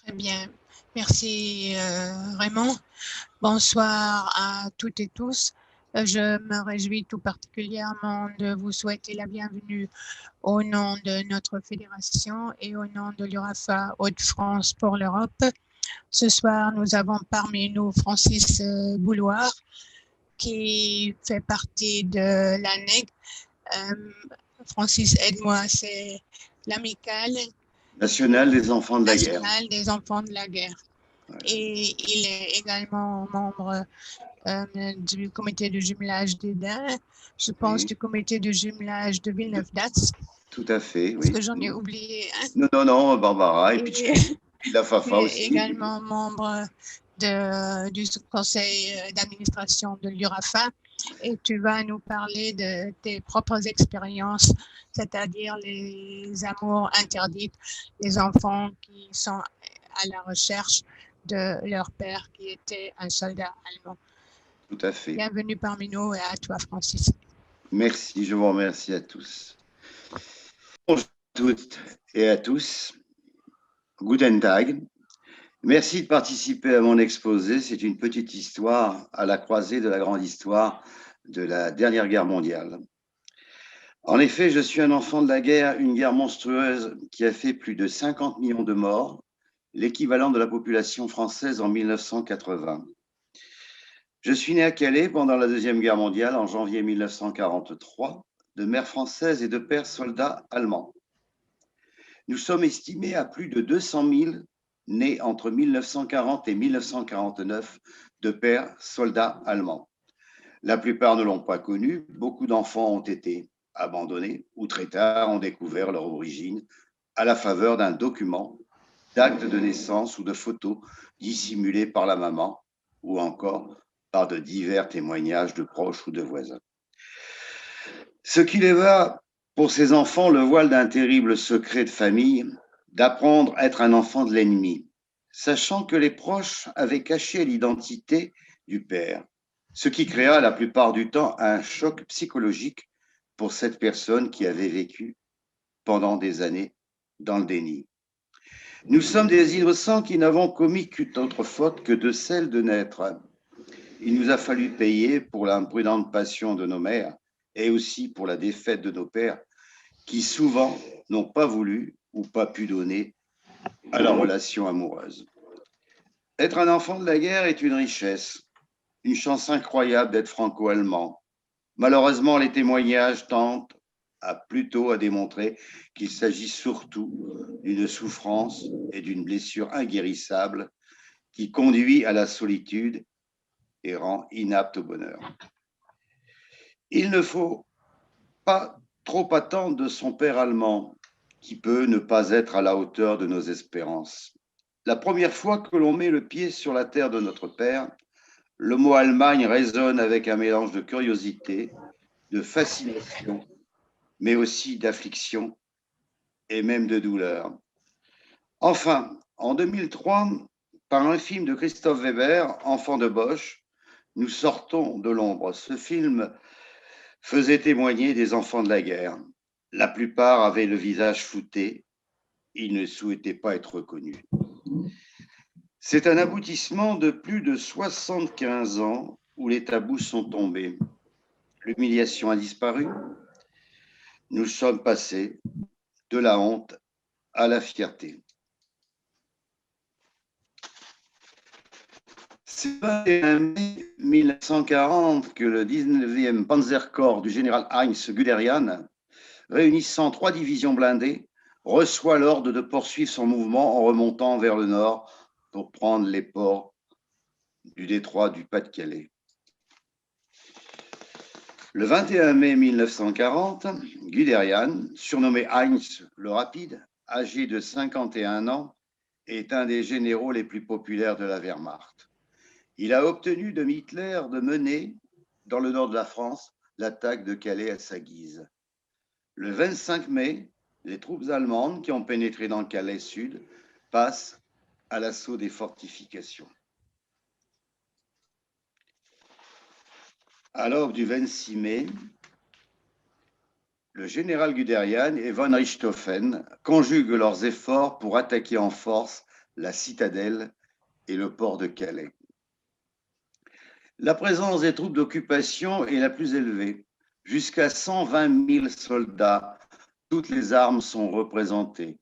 Très bien. Merci Raymond. Bonsoir à toutes et tous. Je me réjouis tout particulièrement de vous souhaiter la bienvenue au nom de notre fédération et au nom de l'URAFA Hauts-de-France pour l'Europe. Ce soir, nous avons parmi nous Francis Bouloir, qui fait partie de l'ANEG. Francis, aide-moi, c'est l'amicale nationale des enfants de la guerre. nationale des enfants de la guerre. Ouais. Et il est également membre du comité de jumelage d'Edin, je pense oui. Du comité de jumelage de Villeneuve-d'Ascq. Tout à fait, oui. Parce que j'en ai oublié. Hein. Non, Barbara, et puis la FAFA aussi. Également membre du conseil d'administration de l'URAFA. Et tu vas nous parler de tes propres expériences, c'est-à-dire les amours interdites, les enfants qui sont à la recherche de leur père qui était un soldat allemand. Tout à fait. Bienvenue parmi nous et à toi, Francis. Merci, je vous remercie à tous. Bonjour à toutes et à tous. Guten Tag. Merci de participer à mon exposé. C'est une petite histoire à la croisée de la grande histoire de la dernière guerre mondiale. En effet, je suis un enfant de la guerre, une guerre monstrueuse qui a fait plus de 50 millions de morts, l'équivalent de la population française en 1980. Je suis né à Calais pendant la Deuxième Guerre mondiale en janvier 1943, de mère française et de père soldat allemand. Nous sommes estimés à plus de 200 000 nés entre 1940 et 1949 de pères soldats allemands. La plupart ne l'ont pas connu, beaucoup d'enfants ont été abandonnés ou très tard ont découvert leur origine à la faveur d'un document, d'acte de naissance ou de photos dissimulées par la maman ou encore par de divers témoignages de proches ou de voisins. Ce qui leva pour ces enfants le voile d'un terrible secret de famille, d'apprendre à être un enfant de l'ennemi, sachant que les proches avaient caché l'identité du père, ce qui créa la plupart du temps un choc psychologique pour cette personne qui avait vécu pendant des années dans le déni. Nous sommes des innocents qui n'avons commis qu'une autre faute que de celle de naître. Il nous a fallu payer pour l'imprudente passion de nos mères et aussi pour la défaite de nos pères qui souvent n'ont pas voulu ou pas pu donner à la relation amoureuse. Être un enfant de la guerre est une richesse, une chance incroyable d'être franco-allemand. Malheureusement, les témoignages tentent plutôt à démontrer qu'il s'agit surtout d'une souffrance et d'une blessure inguérissable qui conduit à la solitude et rend inapte au bonheur. Il ne faut pas trop attendre de son père allemand, qui peut ne pas être à la hauteur de nos espérances. La première fois que l'on met le pied sur la terre de notre père, le mot Allemagne résonne avec un mélange de curiosité, de fascination, mais aussi d'affliction et même de douleur. Enfin, en 2003, par un film de Christophe Weber, Enfant de Bosch, nous sortons de l'ombre. Ce film faisait témoigner des enfants de la guerre. La plupart avaient le visage flouté, ils ne souhaitaient pas être reconnus. C'est un aboutissement de plus de 75 ans où les tabous sont tombés. L'humiliation a disparu. Nous sommes passés de la honte à la fierté. C'est le 21 mai 1940 que le 19e Panzerkorps du général Heinz Guderian, réunissant 3 divisions blindées, reçoit l'ordre de poursuivre son mouvement en remontant vers le nord pour prendre les ports du détroit du Pas-de-Calais. Le 21 mai 1940, Guderian, surnommé Heinz le Rapide, âgé de 51 ans, est un des généraux les plus populaires de la Wehrmacht. Il a obtenu de Hitler de mener, dans le nord de la France, l'attaque de Calais à sa guise. Le 25 mai, les troupes allemandes qui ont pénétré dans Calais Sud passent à l'assaut des fortifications. À l'aube du 26 mai, le général Guderian et von Richthofen conjuguent leurs efforts pour attaquer en force la citadelle et le port de Calais. La présence des troupes d'occupation est la plus élevée. Jusqu'à 120 000 soldats, toutes les armes sont représentées.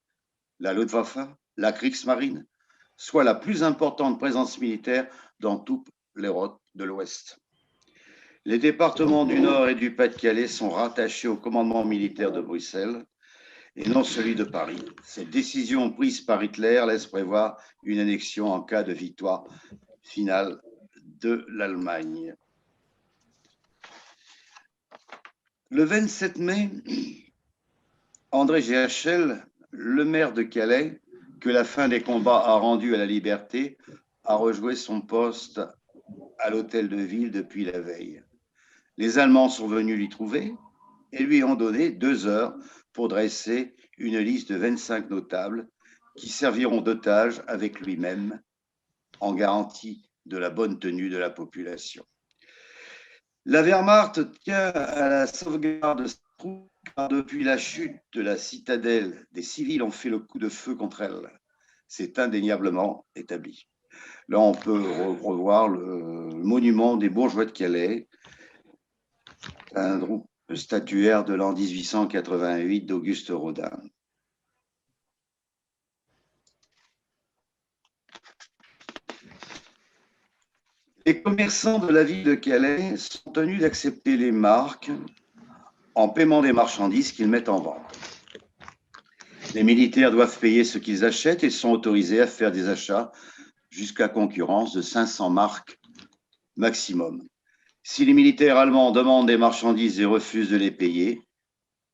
La Luftwaffe, la Kriegsmarine, soit la plus importante présence militaire dans toute l'Europe de l'Ouest. Les départements du Nord et du Pas-de-Calais sont rattachés au commandement militaire de Bruxelles et non celui de Paris. Cette décision prise par Hitler laisse prévoir une annexion en cas de victoire finale de l'Allemagne. Le 27 mai, André GHL, le maire de Calais, que la fin des combats a rendu à la liberté, a rejoué son poste à l'hôtel de ville depuis la veille. Les Allemands sont venus l'y trouver et lui ont donné 2 heures pour dresser une liste de 25 notables qui serviront d'otages avec lui-même en garantie de la bonne tenue de la population. La Wehrmacht tient à la sauvegarde de ses troupes car depuis la chute de la citadelle, des civils ont fait le coup de feu contre elle. C'est indéniablement établi. Là, on peut revoir le monument des bourgeois de Calais, un groupe statuaire de l'an 1888 d'Auguste Rodin. Les commerçants de la ville de Calais sont tenus d'accepter les marques en paiement des marchandises qu'ils mettent en vente. Les militaires doivent payer ce qu'ils achètent et sont autorisés à faire des achats jusqu'à concurrence de 500 marques maximum. Si les militaires allemands demandent des marchandises et refusent de les payer,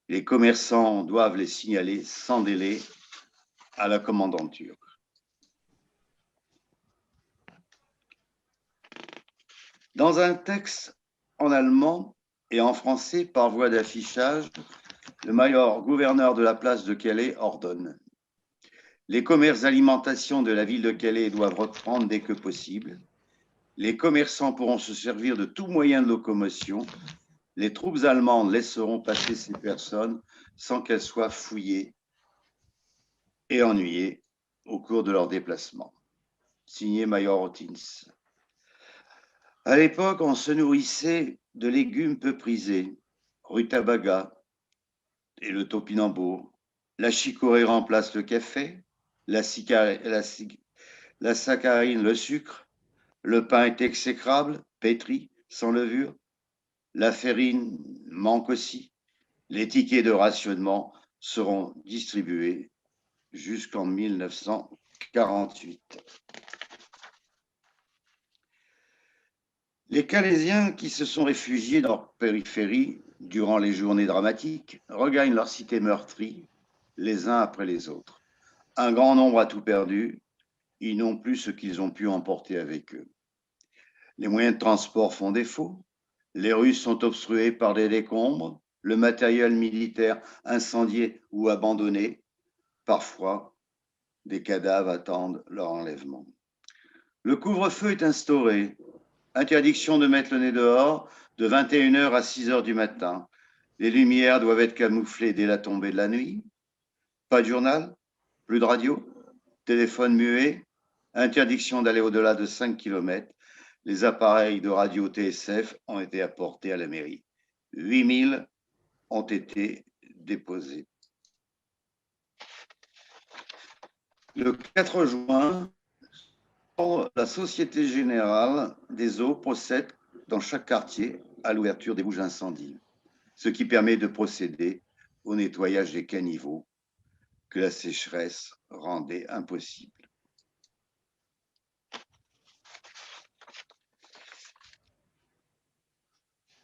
les commerçants doivent les signaler sans délai à la commandanture. Dans un texte en allemand et en français par voie d'affichage, le major gouverneur de la place de Calais ordonne: les commerces d'alimentation de la ville de Calais doivent reprendre dès que possible. Les commerçants pourront se servir de tout moyen de locomotion. Les troupes allemandes laisseront passer ces personnes sans qu'elles soient fouillées et ennuyées au cours de leur déplacement. Signé Major Ottins. À l'époque, on se nourrissait de légumes peu prisés, rutabaga et le topinambour. La chicorée remplace le café, la saccharine le sucre, le pain est exécrable, pétri, sans levure, la farine manque aussi. Les tickets de rationnement seront distribués jusqu'en 1948. Les Calaisiens qui se sont réfugiés dans leur périphérie durant les journées dramatiques regagnent leur cité meurtrie les uns après les autres. Un grand nombre a tout perdu, ils n'ont plus ce qu'ils ont pu emporter avec eux. Les moyens de transport font défaut, les rues sont obstruées par des décombres, le matériel militaire incendié ou abandonné, parfois des cadavres attendent leur enlèvement. Le couvre-feu est instauré. Interdiction de mettre le nez dehors de 21h à 6h du matin. Les lumières doivent être camouflées dès la tombée de la nuit. Pas de journal, plus de radio, téléphone muet, interdiction d'aller au-delà de 5 km. Les appareils de radio TSF ont été apportés à la mairie. 8000 ont été déposés. Le 4 juin, la Société Générale des Eaux procède dans chaque quartier à l'ouverture des bouches d'incendie, ce qui permet de procéder au nettoyage des caniveaux que la sécheresse rendait impossible.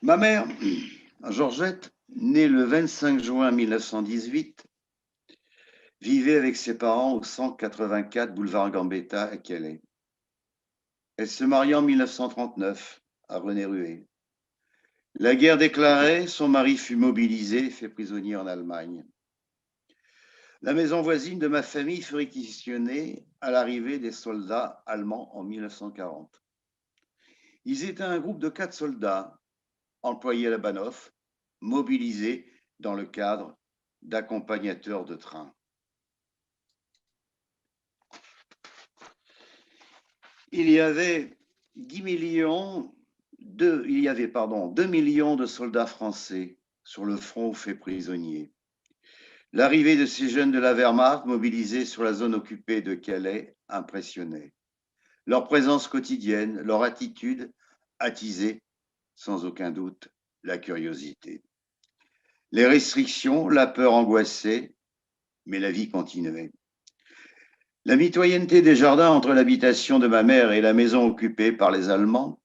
Ma mère, Georgette, née le 25 juin 1918, vivait avec ses parents au 184 boulevard Gambetta à Calais. Elle se marie en 1939 à René-Rué. La guerre déclarée, son mari fut mobilisé et fait prisonnier en Allemagne. La maison voisine de ma famille fut réquisitionnée à l'arrivée des soldats allemands en 1940. Ils étaient un groupe de 4 soldats employés à la Bahnhof, mobilisés dans le cadre d'accompagnateurs de train. il y avait 2 millions de soldats français sur le front fait prisonniers. L'arrivée de ces jeunes de la Wehrmacht mobilisés sur la zone occupée de Calais impressionnait. Leur présence quotidienne, leur attitude attisait, sans aucun doute, la curiosité. Les restrictions, la peur angoissait, mais la vie continuait. La mitoyenneté des jardins entre l'habitation de ma mère et la maison occupée par les Allemands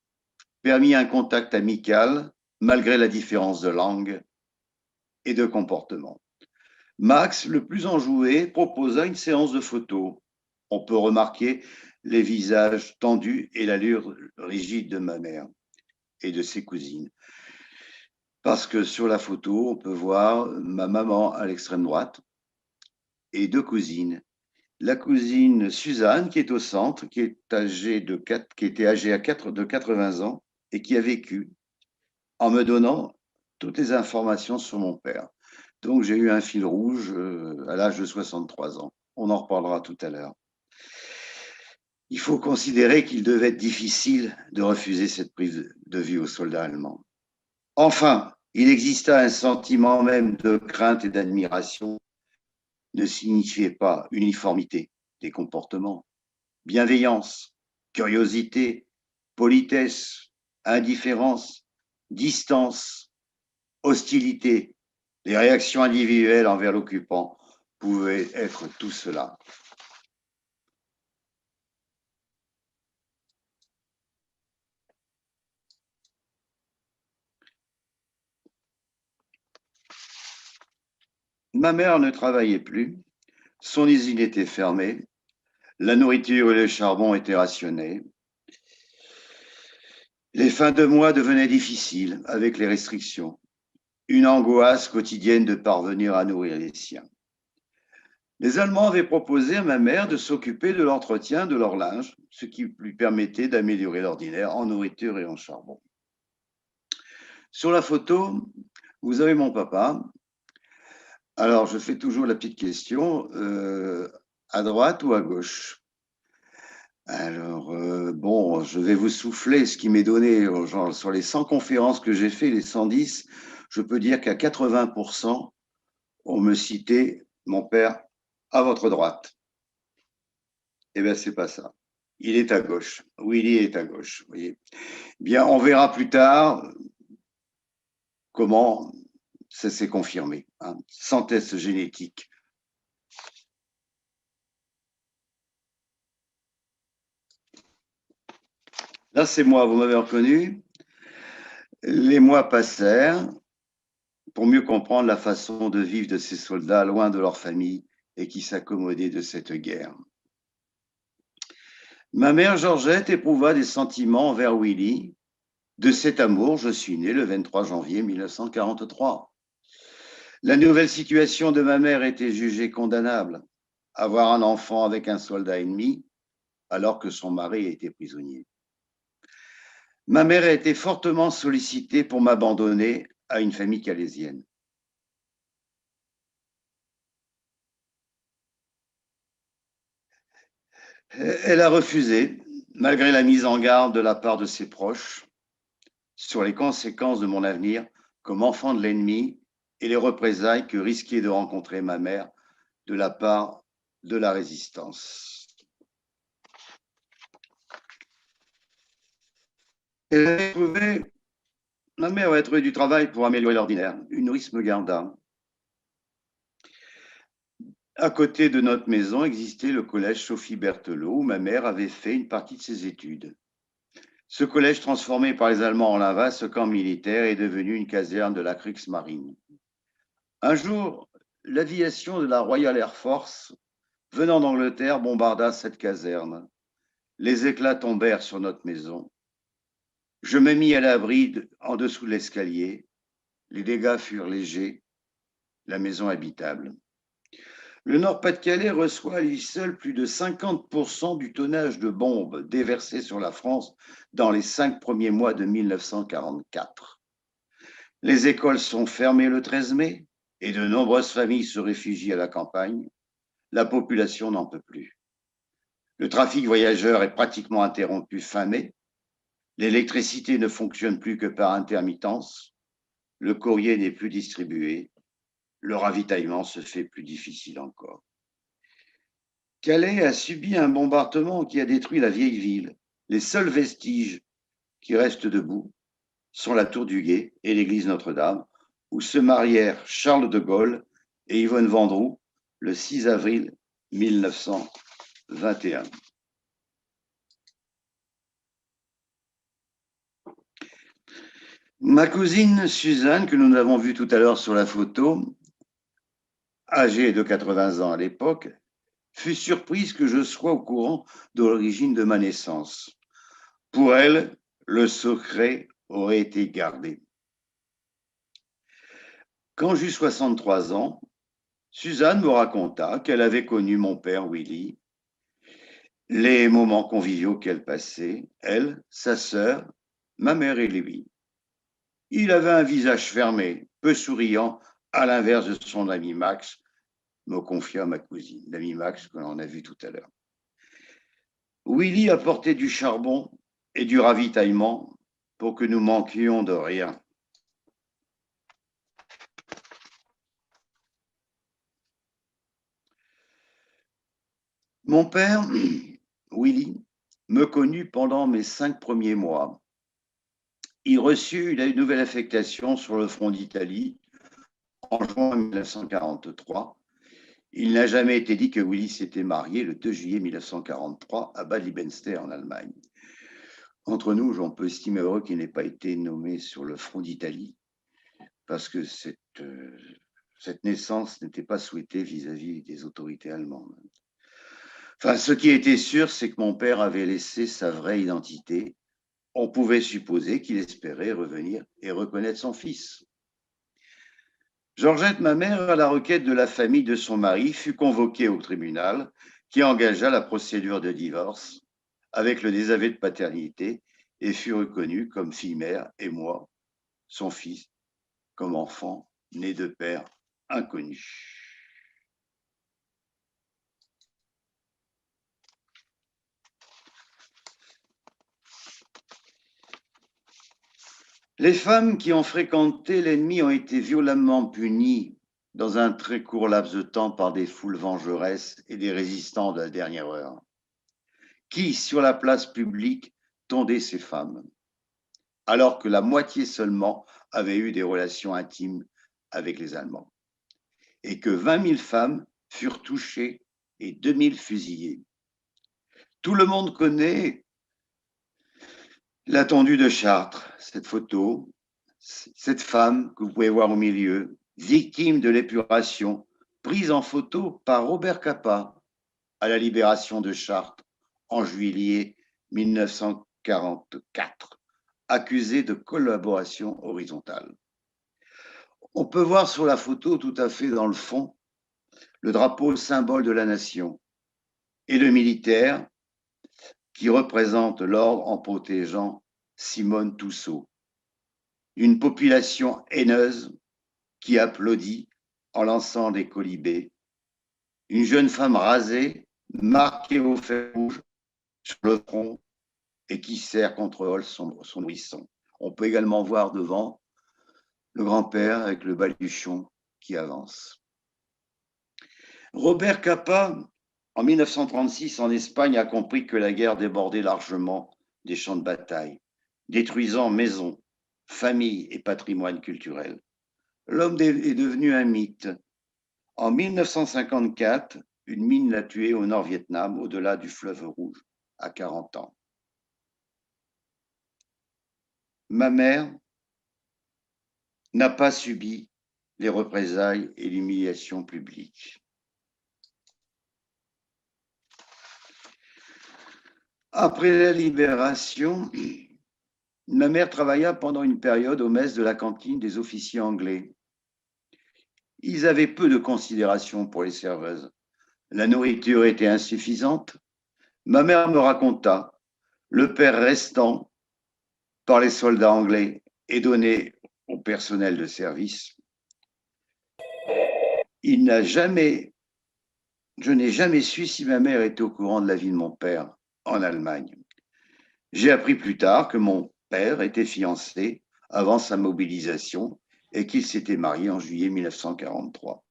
permit un contact amical malgré la différence de langue et de comportement. Max, le plus enjoué, proposa une séance de photos. On peut remarquer les visages tendus et l'allure rigide de ma mère et de ses cousines. Parce que sur la photo, on peut voir ma maman à l'extrême droite et 2 cousines. La cousine Suzanne, qui est au centre, qui était âgée de 80 ans et qui a vécu en me donnant toutes les informations sur mon père. Donc, j'ai eu un fil rouge à l'âge de 63 ans. On en reparlera tout à l'heure. Il faut considérer qu'il devait être difficile de refuser cette prise de vue aux soldats allemands. Enfin, il exista un sentiment même de crainte et d'admiration, ne signifiait pas uniformité des comportements, bienveillance, curiosité, politesse, indifférence, distance, hostilité. Les réactions individuelles envers l'occupant pouvaient être tout cela. Ma mère ne travaillait plus, son usine était fermée, la nourriture et le charbon étaient rationnés. Les fins de mois devenaient difficiles avec les restrictions, une angoisse quotidienne de parvenir à nourrir les siens. Les Allemands avaient proposé à ma mère de s'occuper de l'entretien de leur linge, ce qui lui permettait d'améliorer l'ordinaire en nourriture et en charbon. Sur la photo, vous avez mon papa. Alors, je fais toujours la petite question, à droite ou à gauche? Alors, bon, je vais vous souffler ce qui m'est donné, genre, sur les 100 conférences que j'ai fait, les 110, je peux dire qu'à 80%, on me citait mon père à votre droite. Eh bien, c'est pas ça. Il est à gauche. Willy est à gauche. Vous voyez. Bien, on verra plus tard comment ça s'est confirmé, hein, sans test génétique. Là, c'est moi, vous m'avez reconnu. Les mois passèrent pour mieux comprendre la façon de vivre de ces soldats loin de leur famille et qui s'accommodaient de cette guerre. Ma mère Georgette éprouva des sentiments envers Willy. De cet amour, je suis né le 23 janvier 1943. La nouvelle situation de ma mère était jugée condamnable. Avoir un enfant avec un soldat ennemi, alors que son mari était prisonnier. Ma mère a été fortement sollicitée pour m'abandonner à une famille calaisienne. Elle a refusé, malgré la mise en garde de la part de ses proches, sur les conséquences de mon avenir comme enfant de l'ennemi et les représailles que risquait de rencontrer ma mère de la part de la résistance. Ma mère avait trouvé du travail pour améliorer l'ordinaire. Une nourrice me garda. À côté de notre maison existait le collège Sophie Berthelot, où ma mère avait fait une partie de ses études. Ce collège, transformé par les Allemands en un vaste camp militaire, est devenu une caserne de la Kriegsmarine. Un jour, l'aviation de la Royal Air Force, venant d'Angleterre, bombarda cette caserne. Les éclats tombèrent sur notre maison. Je me mis à l'abri en dessous de l'escalier. Les dégâts furent légers, la maison habitable. Le Nord-Pas-de-Calais reçoit à lui seul plus de 50% du tonnage de bombes déversées sur la France dans les 5 premiers mois de 1944. Les écoles sont fermées le 13 mai et de nombreuses familles se réfugient à la campagne. La population n'en peut plus. Le trafic voyageurs est pratiquement interrompu fin mai. L'électricité ne fonctionne plus que par intermittence. Le courrier n'est plus distribué. Le ravitaillement se fait plus difficile encore. Calais a subi un bombardement qui a détruit la vieille ville. Les seuls vestiges qui restent debout sont la tour du Guet et l'église Notre-Dame, où se marièrent Charles de Gaulle et Yvonne Vendroux le 6 avril 1921. Ma cousine Suzanne, que nous avons vue tout à l'heure sur la photo, âgée de 80 ans à l'époque, fut surprise que je sois au courant de l'origine de ma naissance. Pour elle, le secret aurait été gardé. Quand j'eus 63 ans, Suzanne me raconta qu'elle avait connu mon père Willy, les moments conviviaux qu'elle passait, elle, sa sœur, ma mère et lui. Il avait un visage fermé, peu souriant, à l'inverse de son ami Max, me confia ma cousine, l'ami Max que l'on a vu tout à l'heure. Willy apportait du charbon et du ravitaillement pour que nous manquions de rien. Mon père, Willy, me connut pendant mes 5 premiers mois. Il reçut une nouvelle affectation sur le front d'Italie en juin 1943. Il n'a jamais été dit que Willy s'était marié le 2 juillet 1943 à Bad Liebenstedt en Allemagne. Entre nous, on peut estimer heureux qu'il n'ait pas été nommé sur le front d'Italie parce que cette naissance n'était pas souhaitée vis-à-vis des autorités allemandes. Enfin, ce qui était sûr, c'est que mon père avait laissé sa vraie identité. On pouvait supposer qu'il espérait revenir et reconnaître son fils. Georgette, ma mère, à la requête de la famille de son mari, fut convoquée au tribunal qui engagea la procédure de divorce avec le désaveu de paternité et fut reconnue comme fille-mère et moi, son fils, comme enfant né de père inconnu. Les femmes qui ont fréquenté l'ennemi ont été violemment punies dans un très court laps de temps par des foules vengeresses et des résistants de la dernière heure. Qui, sur la place publique, tondait ces femmes, alors que la moitié seulement avait eu des relations intimes avec les Allemands, et que 20 000 femmes furent touchées et 2 000 fusillées. Tout le monde connaît la tondue de Chartres, cette photo, cette femme que vous pouvez voir au milieu, victime de l'épuration, prise en photo par Robert Capa à la libération de Chartres en juillet 1944, accusée de collaboration horizontale. On peut voir sur la photo, tout à fait dans le fond, le drapeau symbole de la nation et le militaire qui représente l'ordre en protégeant Simone Toussaint. Une population haineuse qui applaudit en lançant des colibés. Une jeune femme rasée, marquée au fer rouge sur le front et qui serre contre son nourrisson. On peut également voir devant le grand-père avec le baluchon qui avance. Robert Capa, en 1936 en Espagne, a compris que la guerre débordait largement des champs de bataille, détruisant maisons, familles et patrimoine culturel. L'homme est devenu un mythe. En 1954, une mine l'a tué au Nord-Vietnam, au-delà du fleuve Rouge, à 40 ans. Ma mère n'a pas subi les représailles et l'humiliation publique. Après la libération, ma mère travailla pendant une période aux messes de la cantine des officiers anglais. Ils avaient peu de considération pour les serveuses. La nourriture était insuffisante. Ma mère me raconta le père restant par les soldats anglais est donné au personnel de service. Il n'a jamais je n'ai jamais su si ma mère était au courant de la vie de mon père en Allemagne. J'ai appris plus tard que mon père était fiancé avant sa mobilisation et qu'il s'était marié en juillet 1943.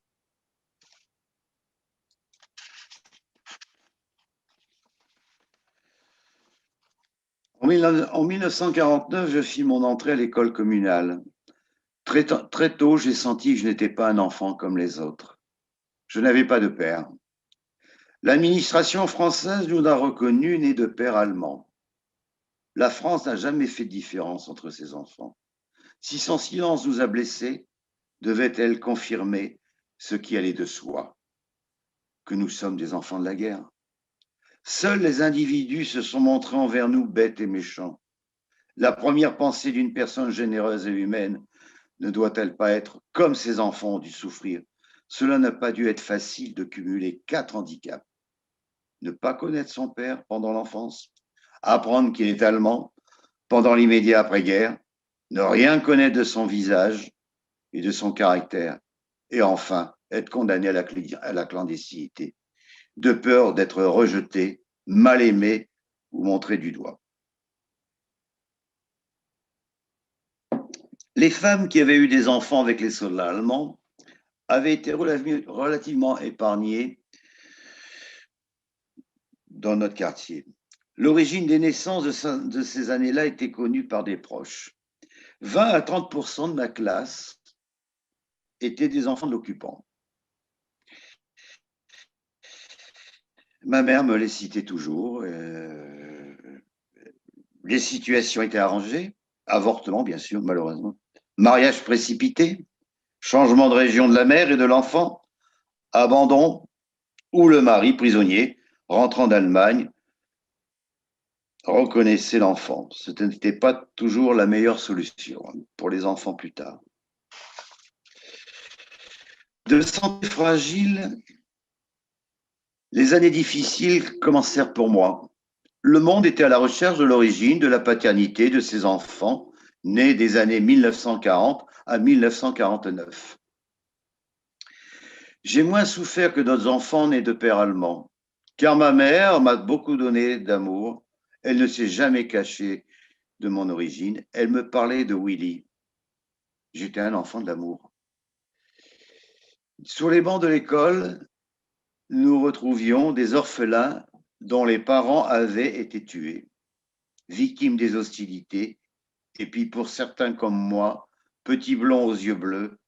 En 1949, je fis mon entrée à l'école communale. Très tôt, j'ai senti que je n'étais pas un enfant comme les autres. Je n'avais pas de père. L'administration française nous a reconnus nés de pères allemands. La France n'a jamais fait de différence entre ses enfants. Si son silence nous a blessés, devait-elle confirmer ce qui allait de soi, que nous sommes des enfants de la guerre? Seuls les individus se sont montrés envers nous bêtes et méchants. La première pensée d'une personne généreuse et humaine ne doit-elle pas être comme ses enfants ont dû souffrir? Cela n'a pas dû être facile de cumuler 4 handicaps. Ne pas connaître son père pendant l'enfance, apprendre qu'il est allemand pendant l'immédiat après-guerre, ne rien connaître de son visage et de son caractère, et enfin être condamné à la clandestinité, de peur d'être rejeté, mal aimé ou montré du doigt. Les femmes qui avaient eu des enfants avec les soldats allemands avaient été relativement épargnées dans notre quartier. L'origine des naissances de ces années-là était connue par des proches. 20 à 30% de ma classe étaient des enfants de l'occupant. Ma mère me les citait toujours. Les situations étaient arrangées. Avortement, bien sûr, malheureusement. Mariage précipité, changement de région de la mère et de l'enfant, abandon, ou le mari prisonnier, rentrant d'Allemagne, reconnaissait l'enfant. Ce n'était pas toujours la meilleure solution pour les enfants plus tard. De santé fragile, les années difficiles commencèrent pour moi. Le monde était à la recherche de l'origine de la paternité de ses enfants, nés des années 1940 à 1949. J'ai moins souffert que d'autres enfants nés de pères allemands, car ma mère m'a beaucoup donné d'amour. Elle ne s'est jamais cachée de mon origine. Elle me parlait de Willy. J'étais un enfant de l'amour. Sur les bancs de l'école, nous retrouvions des orphelins dont les parents avaient été tués, victimes des hostilités, et puis pour certains comme moi, petits blonds aux yeux bleus,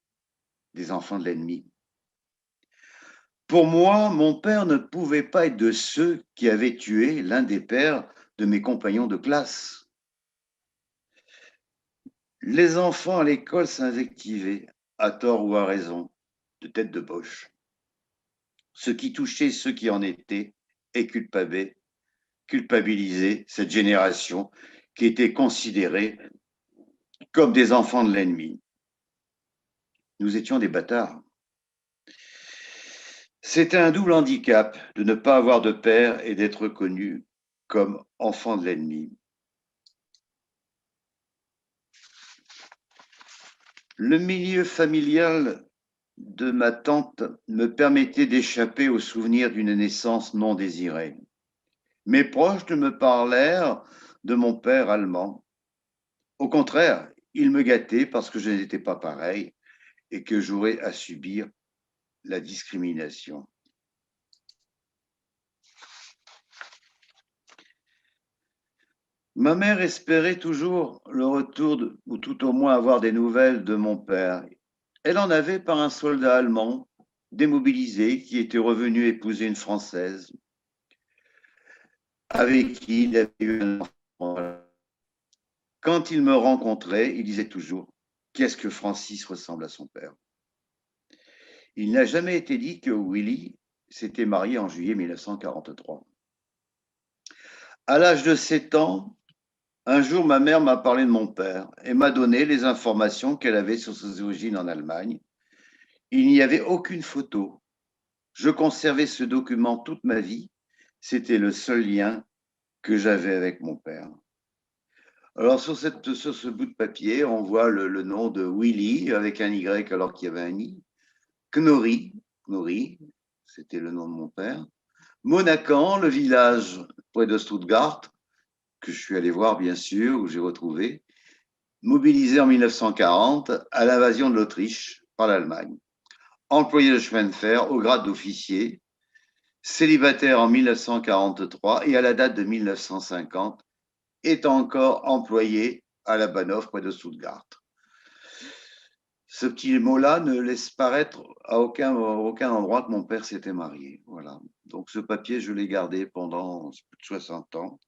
des enfants de l'ennemi. Pour moi, mon père ne pouvait pas être de ceux qui avaient tué l'un des pères de mes compagnons de classe. Les enfants à l'école s'invectivaient, à tort ou à raison, de tête de poche. Ce qui touchait ceux qui en étaient et culpabilisait cette génération qui était considérée comme des enfants de l'ennemi. Nous étions des bâtards. C'était un double handicap de ne pas avoir de père et d'être reconnu comme enfant de l'ennemi. Le milieu familial de ma tante me permettait d'échapper au souvenir d'une naissance non désirée. Mes proches ne me parlèrent de mon père allemand. Au contraire, ils me gâtaient parce que je n'étais pas pareil et que j'aurais à subir la discrimination. Ma mère espérait toujours le retour ou tout au moins avoir des nouvelles de mon père. Elle en avait par un soldat allemand démobilisé qui était revenu épouser une Française avec qui il avait eu un enfant. Quand il me rencontrait, il disait toujours « Qu'est-ce que Francis ressemble à son père ?» Il n'a jamais été dit que Willy s'était marié en juillet 1943. À l'âge de 7 ans, un jour, ma mère m'a parlé de mon père et m'a donné les informations qu'elle avait sur ses origines en Allemagne. Il n'y avait aucune photo. Je conservais ce document toute ma vie. C'était le seul lien que j'avais avec mon père. Alors, sur ce bout de papier, on voit le nom de Willy avec un Y alors qu'il y avait un I. Knorri, c'était le nom de mon père. Monacan, le village près de Stuttgart, que je suis allé voir bien sûr, où j'ai retrouvé, mobilisé en 1940 à l'invasion de l'Autriche par l'Allemagne. Employé de chemin de fer au grade d'officier, célibataire en 1943 et à la date de 1950, est encore employé à la Bahnhof près de Stuttgart. Ce petit mot-là ne laisse paraître à aucun endroit que mon père s'était marié. Voilà. Donc ce papier, je l'ai gardé pendant plus de 60 ans.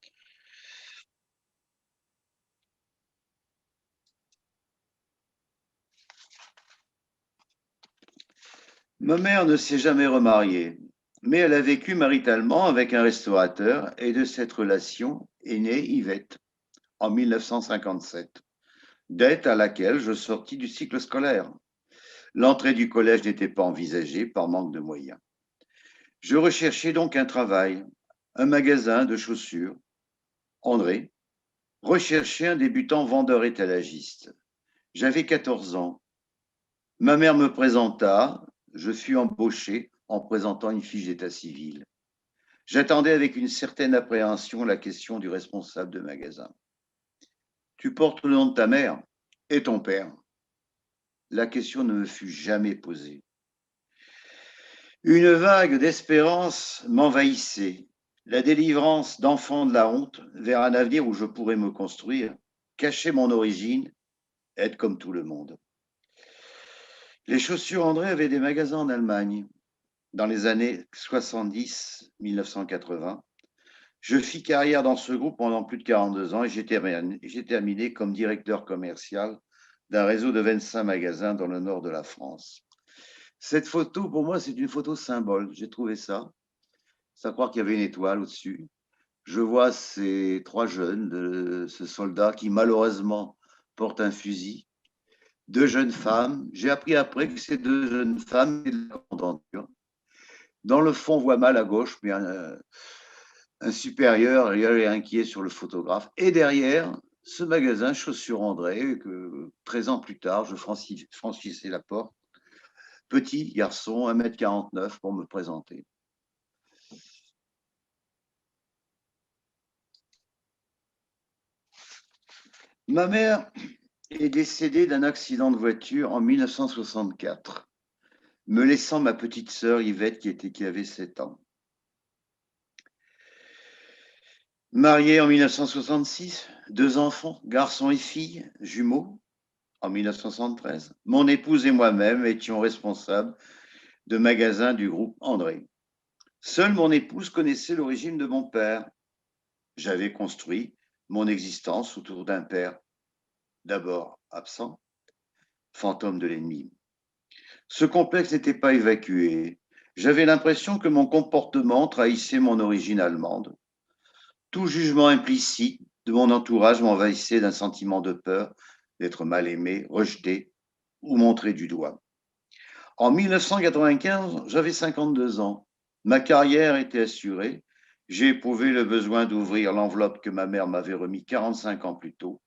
Ma mère ne s'est jamais remariée, mais elle a vécu maritalement avec un restaurateur et de cette relation est née Yvette en 1957, date à laquelle je sortis du cycle scolaire. L'entrée du collège n'était pas envisagée par manque de moyens. Je recherchais donc un travail, un magasin de chaussures. André recherchait un débutant vendeur étalagiste. J'avais 14 ans. Ma mère me présenta, je fus embauché en présentant une fiche d'état civil. J'attendais avec une certaine appréhension la question du responsable de magasin. Tu portes le nom de ta mère et ton père. La question ne me fut jamais posée. Une vague d'espérance m'envahissait, la délivrance d'enfant de la honte vers un avenir où je pourrais me construire, cacher mon origine, être comme tout le monde. Les chaussures André avaient des magasins en Allemagne dans les années 70-1980. Je fis carrière dans ce groupe pendant plus de 42 ans et j'ai terminé comme directeur commercial d'un réseau de 25 magasins dans le nord de la France. Cette photo, pour moi, c'est une photo symbole. J'ai trouvé ça. C'est à croire qu'il y avait une étoile au-dessus. Je vois ces trois jeunes, de ce soldat qui malheureusement porte un fusil. Deux jeunes femmes. J'ai appris après que ces deux jeunes femmes étaient de la commandanture. Dans le fond, on voit mal à gauche, mais un supérieur et inquiet sur le photographe. Et derrière, ce magasin Chaussures André, que 13 ans plus tard, je franchissais la porte. Petit garçon, 1m49 pour me présenter. Ma mère est décédée d'un accident de voiture en 1964, me laissant ma petite sœur Yvette qui avait 7 ans. Mariée en 1966, 2 enfants, garçons et filles, jumeaux, en 1973. Mon épouse et moi-même étions responsables de magasins du groupe André. Seule mon épouse connaissait l'origine de mon père. J'avais construit mon existence autour d'un père d'abord absent, fantôme de l'ennemi. Ce complexe n'était pas évacué. J'avais l'impression que mon comportement trahissait mon origine allemande. Tout jugement implicite de mon entourage m'envahissait d'un sentiment de peur d'être mal aimé, rejeté ou montré du doigt. En 1995, j'avais 52 ans. Ma carrière était assurée. J'ai éprouvé le besoin d'ouvrir l'enveloppe que ma mère m'avait remise 45 ans plus tôt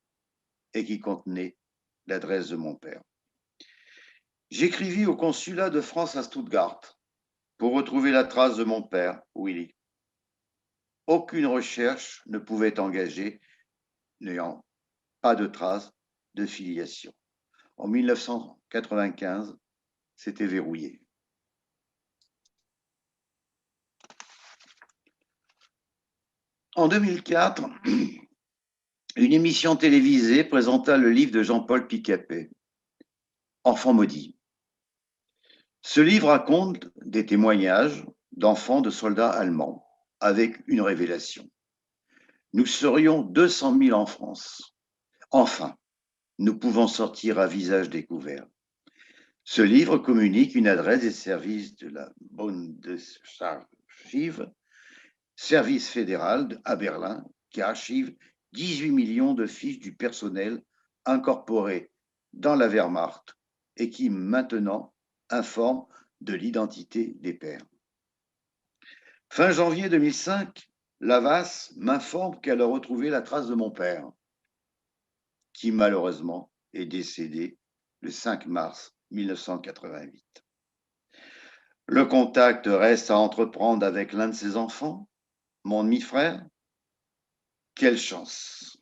et qui contenait l'adresse de mon père. J'écrivis au consulat de France à Stuttgart pour retrouver la trace de mon père, Willy. Aucune recherche ne pouvait être engagée, n'ayant pas de trace de filiation. En 1995, c'était verrouillé. En 2004, une émission télévisée présenta le livre de Jean-Paul Picapet, Enfants maudits. Ce livre raconte des témoignages d'enfants de soldats allemands, avec une révélation. Nous serions 200 000 en France. Enfin, nous pouvons sortir à visage découvert. Ce livre communique une adresse des services de la Bundesarchiv, service fédéral à Berlin, qui archive 18 millions de fiches du personnel incorporé dans la Wehrmacht et qui maintenant informe de l'identité des pères. Fin janvier 2005, l'AVAS m'informe qu'elle a retrouvé la trace de mon père, qui malheureusement est décédé le 5 mars 1988. Le contact reste à entreprendre avec l'un de ses enfants, mon demi-frère. Quelle chance!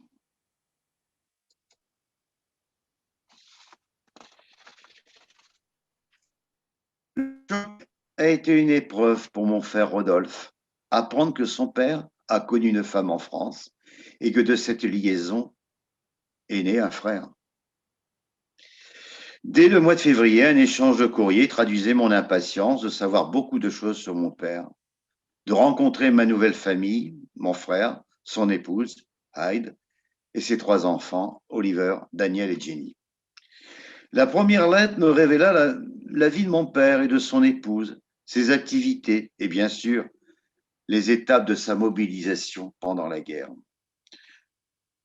Le choc a été une épreuve pour mon frère Rodolphe. Apprendre que son père a connu une femme en France et que de cette liaison est né un frère. Dès le mois de février, un échange de courrier traduisait mon impatience de savoir beaucoup de choses sur mon père, de rencontrer ma nouvelle famille, mon frère, son épouse, Hyde, et ses 3 enfants, Oliver, Daniel et Jenny. La première lettre me révéla la vie de mon père et de son épouse, ses activités et bien sûr les étapes de sa mobilisation pendant la guerre.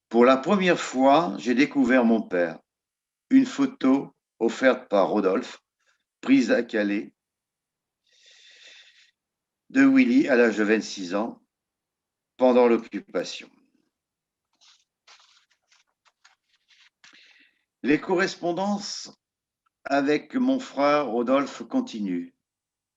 Pour la première fois, j'ai découvert mon père. Une photo offerte par Rodolphe, prise à Calais, de Willy à l'âge de 26 ans, pendant l'occupation. Les correspondances avec mon frère Rodolphe continuent.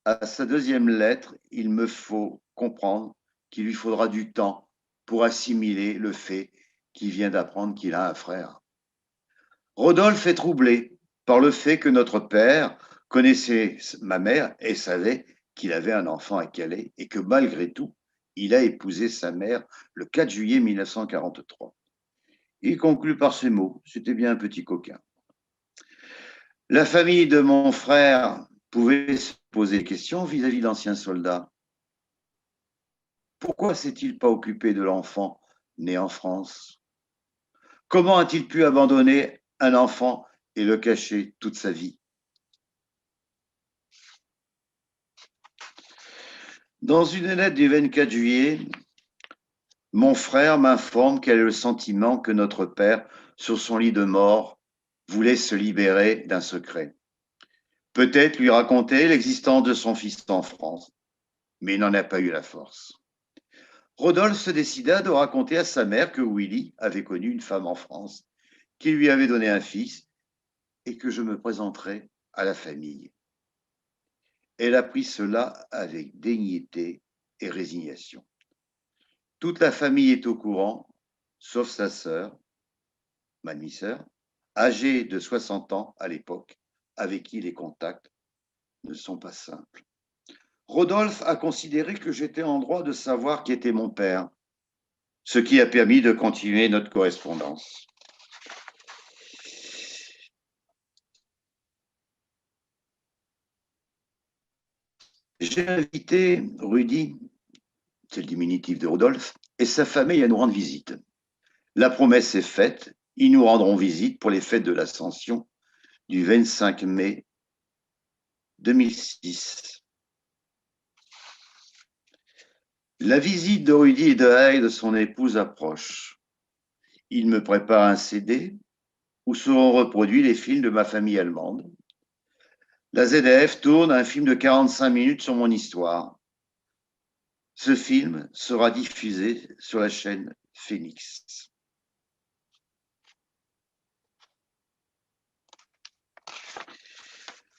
À sa deuxième lettre, il me faut comprendre qu'il lui faudra du temps pour assimiler le fait qu'il vient d'apprendre qu'il a un frère. Rodolphe est troublé par le fait que notre père connaissait ma mère et savait qu'il avait un enfant à Calais et que malgré tout, il a épousé sa mère le 4 juillet 1943. Il conclut par ces mots, c'était bien un petit coquin. La famille de mon frère pouvait se poser des questions vis-à-vis de l'ancien soldat. Pourquoi s'est-il pas occupé de l'enfant né en France? Comment a-t-il pu abandonner un enfant et le cacher toute sa vie? Dans une lettre du 24 juillet, mon frère m'informe quel est le sentiment que notre père, sur son lit de mort, voulait se libérer d'un secret. Peut-être lui raconter l'existence de son fils en France, mais il n'en a pas eu la force. Rodolphe se décida de raconter à sa mère que Willy avait connu une femme en France, qui lui avait donné un fils et que je me présenterais à la famille. Elle a pris cela avec dignité et résignation. Toute la famille est au courant, sauf sa sœur, ma demi-sœur, âgée de 60 ans à l'époque, avec qui les contacts ne sont pas simples. Rodolphe a considéré que j'étais en droit de savoir qui était mon père, ce qui a permis de continuer notre correspondance. J'ai invité Rudy, c'est le diminutif de Rodolphe, et sa famille à nous rendre visite. La promesse est faite, ils nous rendront visite pour les fêtes de l'Ascension du 25 mai 2006. La visite de Rudy et de Hyde, son épouse, approche. Il me prépare un CD où seront reproduits les films de ma famille allemande. La ZDF tourne un film de 45 minutes sur mon histoire. Ce film sera diffusé sur la chaîne Phoenix.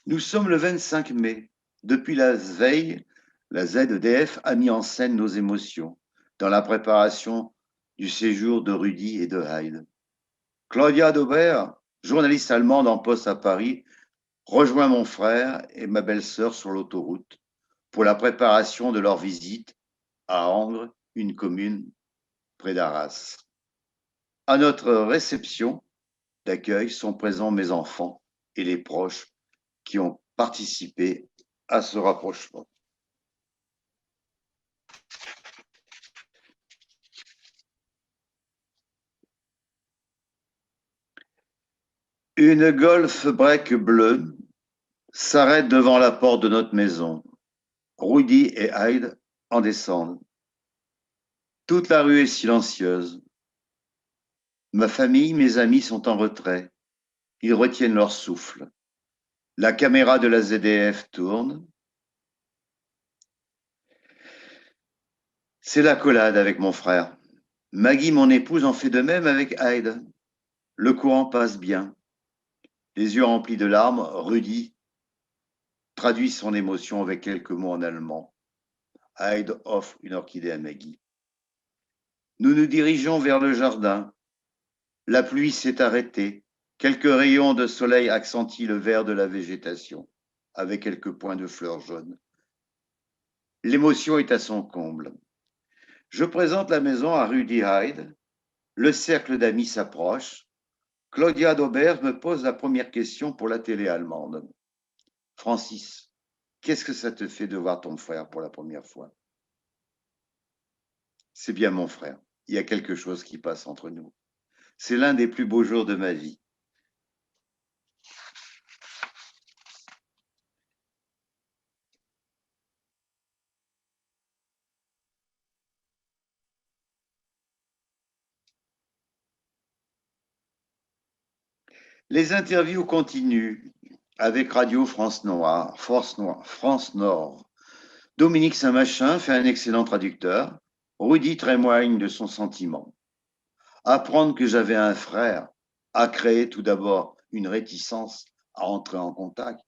Nous sommes le 25 mai. Depuis la veille, la ZDF a mis en scène nos émotions dans la préparation du séjour de Rudy et de Hyde. Claudia Daubert, journaliste allemande en poste à Paris, rejoint mon frère et ma belle-sœur sur l'autoroute pour la préparation de leur visite à Angres, une commune près d'Arras. À notre réception d'accueil sont présents mes enfants et les proches qui ont participé à ce rapprochement. Une Golf break bleue s'arrête devant la porte de notre maison. Rudy et Hyde en descendent. Toute la rue est silencieuse. Ma famille, mes amis sont en retrait. Ils retiennent leur souffle. La caméra de la ZDF tourne. C'est l'accolade avec mon frère. Maggie, mon épouse, en fait de même avec Hyde. Le courant passe bien. Les yeux remplis de larmes, Rudy traduit son émotion avec quelques mots en allemand. Heide offre une orchidée à Maggie. Nous nous dirigeons vers le jardin. La pluie s'est arrêtée. Quelques rayons de soleil accentuent le vert de la végétation, avec quelques points de fleurs jaunes. L'émotion est à son comble. Je présente la maison à Rudy Hyde. Le cercle d'amis s'approche. Claudia Daubert me pose la première question pour la télé allemande. Francis, qu'est-ce que ça te fait de voir ton frère pour la première fois? C'est bien mon frère. Il y a quelque chose qui passe entre nous. C'est l'un des plus beaux jours de ma vie. Les interviews continuent avec Radio France Nord. Dominique Saint-Machin fait un excellent traducteur. Rudy témoigne de son sentiment. Apprendre que j'avais un frère a créé tout d'abord une réticence à entrer en contact.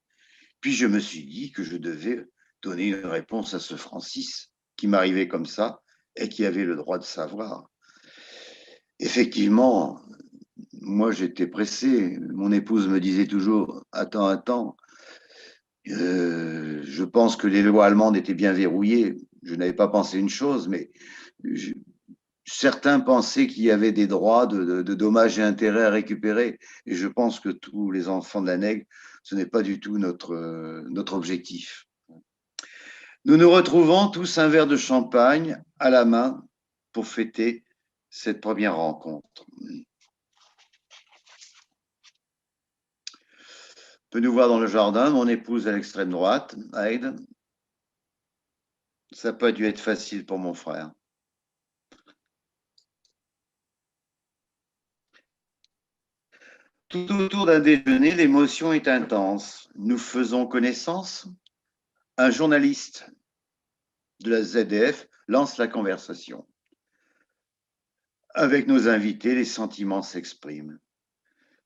Puis je me suis dit que je devais donner une réponse à ce Francis qui m'arrivait comme ça et qui avait le droit de savoir. Effectivement, moi j'étais pressé. Mon épouse me disait toujours « Attends, je pense que les lois allemandes étaient bien verrouillées. » Je n'avais pas pensé une chose, mais certains pensaient qu'il y avait des droits de dommages et intérêts à récupérer. Et je pense que tous les enfants de la nègre, ce n'est pas du tout notre objectif. Nous nous retrouvons tous un verre de champagne à la main pour fêter cette première rencontre. On peut nous voir dans le jardin, mon épouse à l'extrême droite, Heide. Ça n'a pas dû être facile pour mon frère. Tout autour d'un déjeuner, l'émotion est intense. Nous faisons connaissance. Un journaliste de la ZDF lance la conversation. Avec nos invités, les sentiments s'expriment.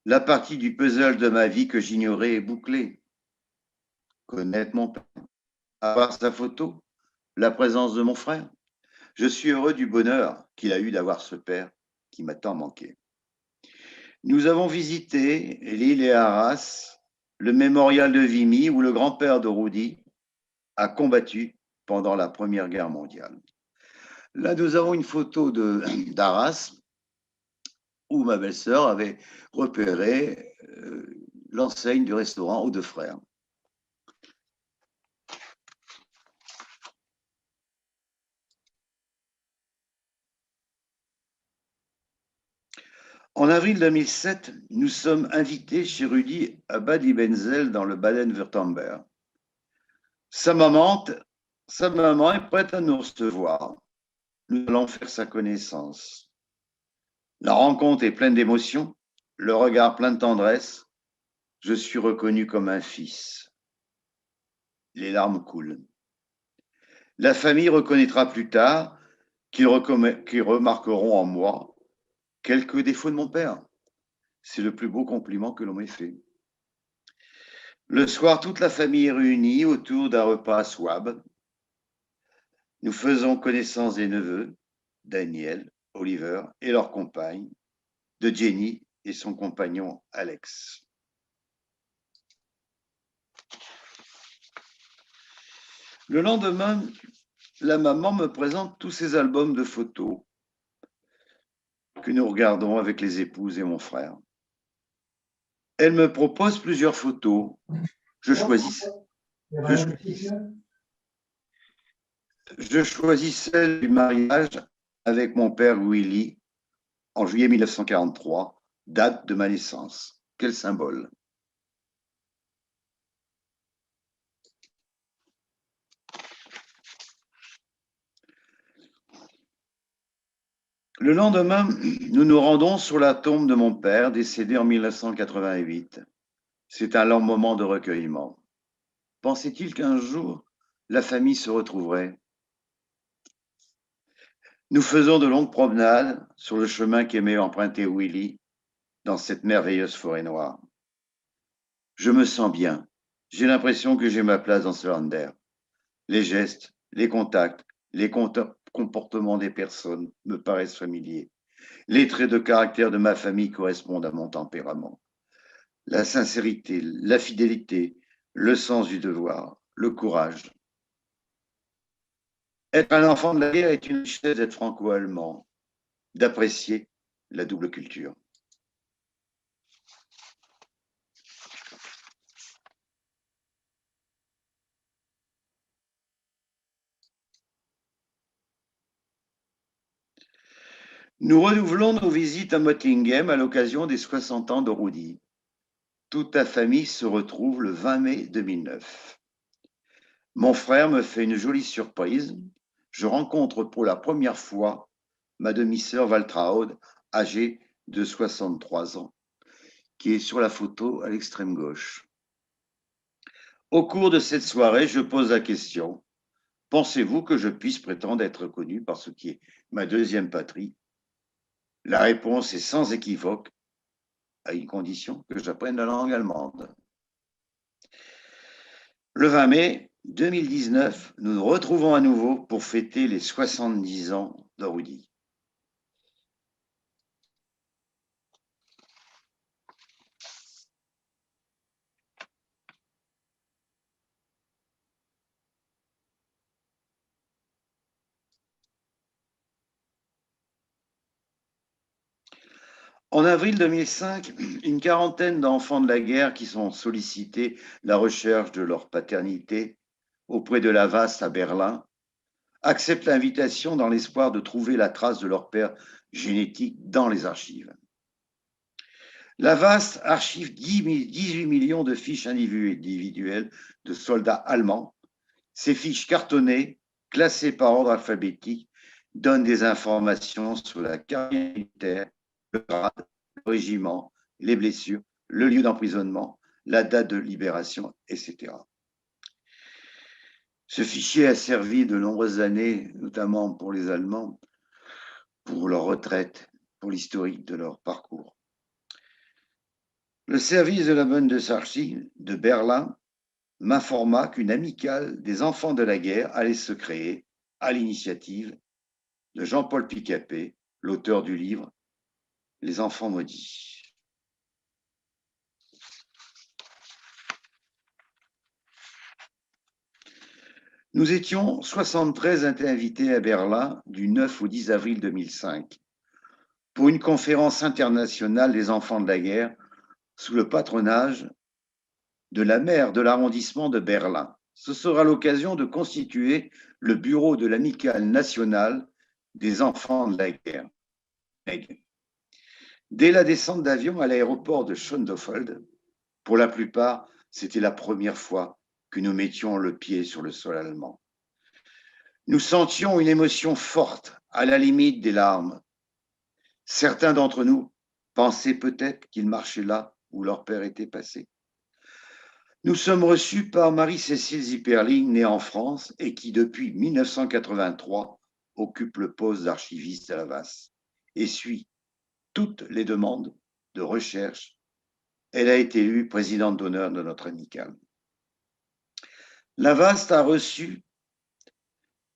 La partie du puzzle de ma vie que j'ignorais est bouclée. Connaître mon père, avoir sa photo, la présence de mon frère. Je suis heureux du bonheur qu'il a eu d'avoir ce père qui m'a tant manqué. Nous avons visité l'île et Arras, le mémorial de Vimy où le grand-père de Rudy a combattu pendant la Première Guerre mondiale. Là, nous avons une photo d'Arras où ma belle-sœur avait repéré l'enseigne du restaurant aux Deux Frères. En avril 2007, nous sommes invités chez Rudy à Bad Liebenzell dans le Baden-Württemberg. Sa maman est prête à nous recevoir. Nous allons faire sa connaissance. La rencontre est pleine d'émotions, le regard plein de tendresse. Je suis reconnu comme un fils. Les larmes coulent. La famille reconnaîtra plus tard qu'ils remarqueront en moi quelques défauts de mon père. C'est le plus beau compliment que l'on m'ait fait. Le soir, toute la famille est réunie autour d'un repas à Swab. Nous faisons connaissance des neveux, Daniel, Oliver et leur compagne, de Jenny et son compagnon Alex. Le lendemain, la maman me présente tous ces albums de photos que nous regardons avec les épouses et mon frère. Elle me propose plusieurs photos. Je choisis celle du mariage avec mon père Willy en juillet 1943, date de ma naissance. Quel symbole! Le lendemain, nous nous rendons sur la tombe de mon père, décédé en 1988. C'est un long moment de recueillement. Pensait-il qu'un jour, la famille se retrouverait? Nous faisons de longues promenades sur le chemin qu'aimait emprunter Willy dans cette merveilleuse forêt noire. Je me sens bien. J'ai l'impression que j'ai ma place dans ce land d'air. Les gestes, les contacts, les comportements des personnes me paraissent familiers. Les traits de caractère de ma famille correspondent à mon tempérament. La sincérité, la fidélité, le sens du devoir, le courage. Être un enfant de la guerre est une richesse d'être franco-allemand, d'apprécier la double culture. Nous renouvelons nos visites à Mottingham à l'occasion des 60 ans de Rudy. Toute ta famille se retrouve le 20 mai 2009. Mon frère me fait une jolie surprise. Je rencontre pour la première fois ma demi-sœur Waltraud, âgée de 63 ans, qui est sur la photo à l'extrême gauche. Au cours de cette soirée, je pose la question: pensez-vous que je puisse prétendre être reconnu par ce qui est ma deuxième patrie? La réponse est sans équivoque, à une condition que j'apprenne la langue allemande. Le 20 mai 2019, nous nous retrouvons à nouveau pour fêter les 70 ans de Rudy. En avril 2005, une quarantaine d'enfants de la guerre qui sont sollicités la recherche de leur paternité auprès de la VAST à Berlin acceptent l'invitation dans l'espoir de trouver la trace de leur père génétique dans les archives. La VAST archive 18 millions de fiches individuelles de soldats allemands. Ces fiches cartonnées, classées par ordre alphabétique, donnent des informations sur la carrière militaire, le grade, le régiment, les blessures, le lieu d'emprisonnement, la date de libération, etc. Ce fichier a servi de nombreuses années, notamment pour les Allemands, pour leur retraite, pour l'historique de leur parcours. Le service de la Bundesarchiv de Berlin m'informa qu'une amicale des enfants de la guerre allait se créer à l'initiative de Jean-Paul Picapé, l'auteur du livre Les enfants maudits. Nous étions 73 invités à Berlin du 9 au 10 avril 2005 pour une conférence internationale des enfants de la guerre sous le patronage de la maire de l'arrondissement de Berlin. Ce sera l'occasion de constituer le bureau de l'amicale nationale des enfants de la guerre. Dès la descente d'avion à l'aéroport de Schönefeld, pour la plupart, c'était la première fois que nous mettions le pied sur le sol allemand. Nous sentions une émotion forte, à la limite des larmes. Certains d'entre nous pensaient peut-être qu'ils marchaient là où leur père était passé. Nous sommes reçus par Marie-Cécile Zipperling, née en France et qui, depuis 1983, occupe le poste d'archiviste à la VAS et suit toutes les demandes de recherche. Elle a été élue présidente d'honneur de notre amicale. La VAST a reçu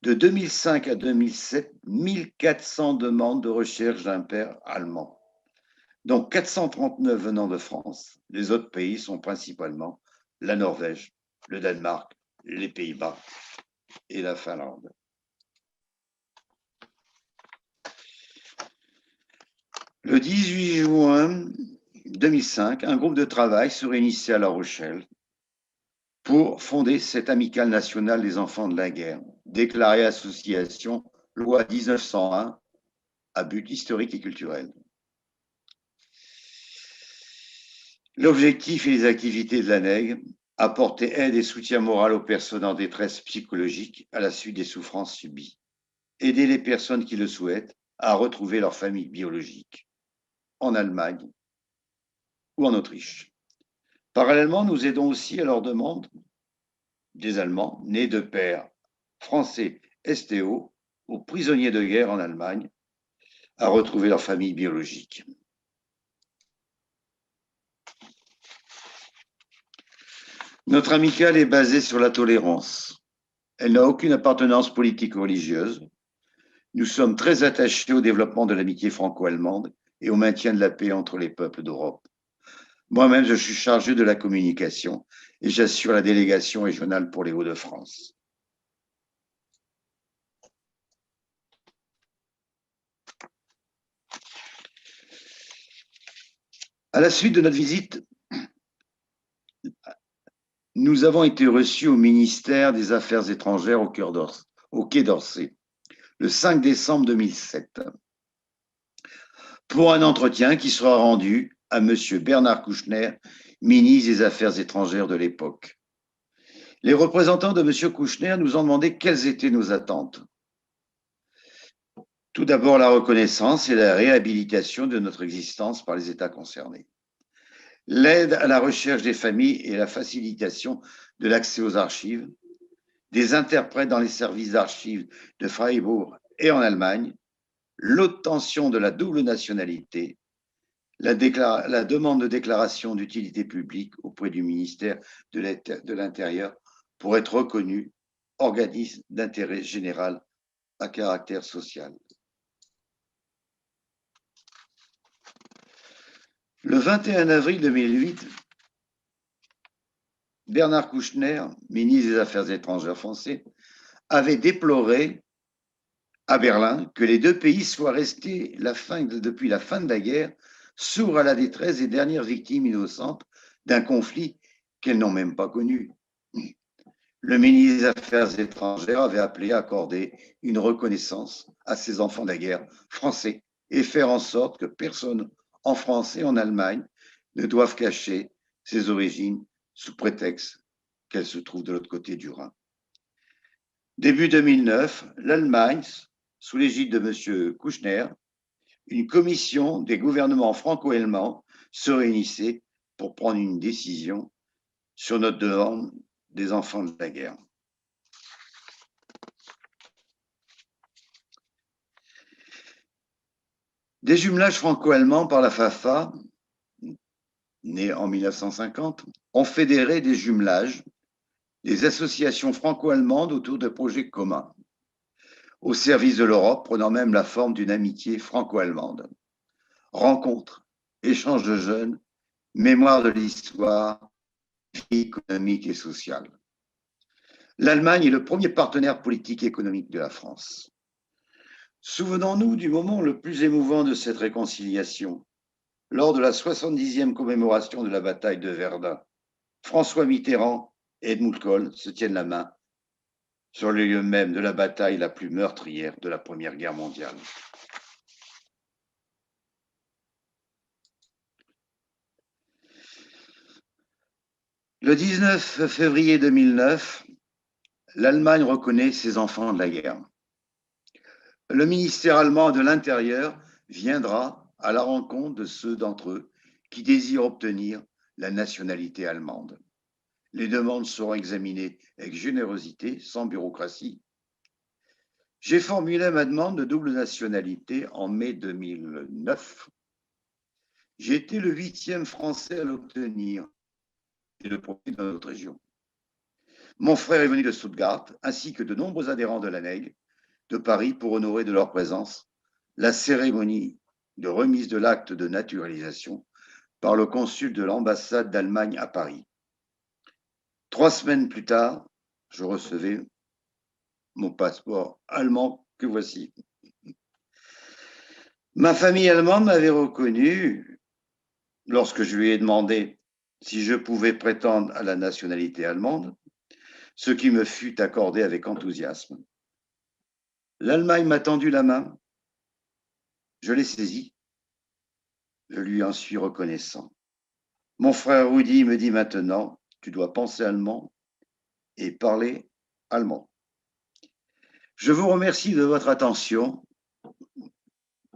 de 2005 à 2007 1400 demandes de recherche d'un père allemand, dont 439 venant de France. Les autres pays sont principalement la Norvège, le Danemark, les Pays-Bas et la Finlande. Le 18 juin 2005, un groupe de travail se réunissait à La Rochelle pour fonder cette amicale nationale des enfants de la guerre, déclarée association loi 1901 à but historique et culturel. L'objectif et les activités de l'ANEG: apporter aide et soutien moral aux personnes en détresse psychologique à la suite des souffrances subies, aider les personnes qui le souhaitent à retrouver leur famille biologique en Allemagne ou en Autriche. Parallèlement, nous aidons aussi à leur demande des Allemands nés de pères français STO aux prisonniers de guerre en Allemagne à retrouver leur famille biologique. Notre amicale est basée sur la tolérance. Elle n'a aucune appartenance politique ou religieuse. Nous sommes très attachés au développement de l'amitié franco-allemande et au maintien de la paix entre les peuples d'Europe. Moi-même, je suis chargé de la communication et j'assure la délégation régionale pour les Hauts-de-France. À la suite de notre visite, nous avons été reçus au ministère des Affaires étrangères au Quai d'Orsay, le 5 décembre 2007, pour un entretien qui sera rendu à M. Bernard Kouchner, ministre des Affaires étrangères de l'époque. Les représentants de M. Kouchner nous ont demandé quelles étaient nos attentes. Tout d'abord, la reconnaissance et la réhabilitation de notre existence par les États concernés. L'aide à la recherche des familles et la facilitation de l'accès aux archives, des interprètes dans les services d'archives de Freiburg et en Allemagne, l'obtention de la double nationalité, la demande de déclaration d'utilité publique auprès du ministère de l'Intérieur pour être reconnu organisme d'intérêt général à caractère social. Le 21 avril 2008, Bernard Kouchner, ministre des Affaires étrangères français, avait déploré à Berlin que les deux pays soient restés depuis la fin de la guerre sourds à la détresse des dernières victimes innocentes d'un conflit qu'elles n'ont même pas connu. Le ministre des Affaires étrangères avait appelé à accorder une reconnaissance à ces enfants de la guerre français et faire en sorte que personne en France et en Allemagne ne doive cacher ses origines sous prétexte qu'elles se trouvent de l'autre côté du Rhin. Début 2009, l'Allemagne, sous l'égide de M. Kouchner, une commission des gouvernements franco-allemands se réunissait pour prendre une décision sur notre demande des enfants de la guerre. Des jumelages franco-allemands par la FAFA, née en 1950, ont fédéré des jumelages des associations franco-allemandes autour de projets communs, au service de l'Europe, prenant même la forme d'une amitié franco-allemande. Rencontres, échanges de jeunes, mémoire de l'histoire, vie économique et sociale. L'Allemagne est le premier partenaire politique et économique de la France. Souvenons-nous du moment le plus émouvant de cette réconciliation. Lors de la 70e commémoration de la bataille de Verdun, François Mitterrand et Helmut Kohl se tiennent la main sur le lieu même de la bataille la plus meurtrière de la Première Guerre mondiale. Le 19 février 2009, l'Allemagne reconnaît ses enfants de la guerre. Le ministère allemand de l'Intérieur viendra à la rencontre de ceux d'entre eux qui désirent obtenir la nationalité allemande. Les demandes seront examinées avec générosité, sans bureaucratie. J'ai formulé ma demande de double nationalité en mai 2009. J'ai été le 8e Français à l'obtenir et le premier dans notre région. Mon frère est venu de Stuttgart, ainsi que de nombreux adhérents de l'ANEG de Paris pour honorer de leur présence la cérémonie de remise de l'acte de naturalisation par le consul de l'ambassade d'Allemagne à Paris. 3 semaines plus tard, je recevais mon passeport allemand que voici. Ma famille allemande m'avait reconnu lorsque je lui ai demandé si je pouvais prétendre à la nationalité allemande, ce qui me fut accordé avec enthousiasme. L'Allemagne m'a tendu la main, je l'ai saisie, je lui en suis reconnaissant. Mon frère Rudi me dit maintenant, tu dois penser allemand et parler allemand. Je vous remercie de votre attention.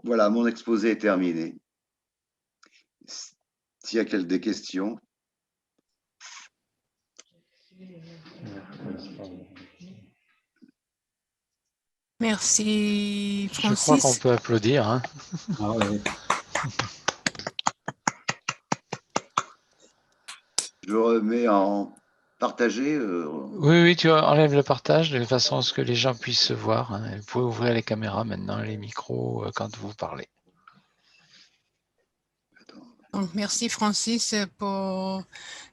Voilà, mon exposé est terminé. S'il y a des questions. Merci, Francis. Je crois qu'on peut applaudir. Hein. Ah, ouais. Je remets en partager Oui, tu enlèves le partage de façon à ce que les gens puissent se voir. Hein. Vous pouvez ouvrir les caméras maintenant, les micros, quand vous parlez. Donc, merci Francis pour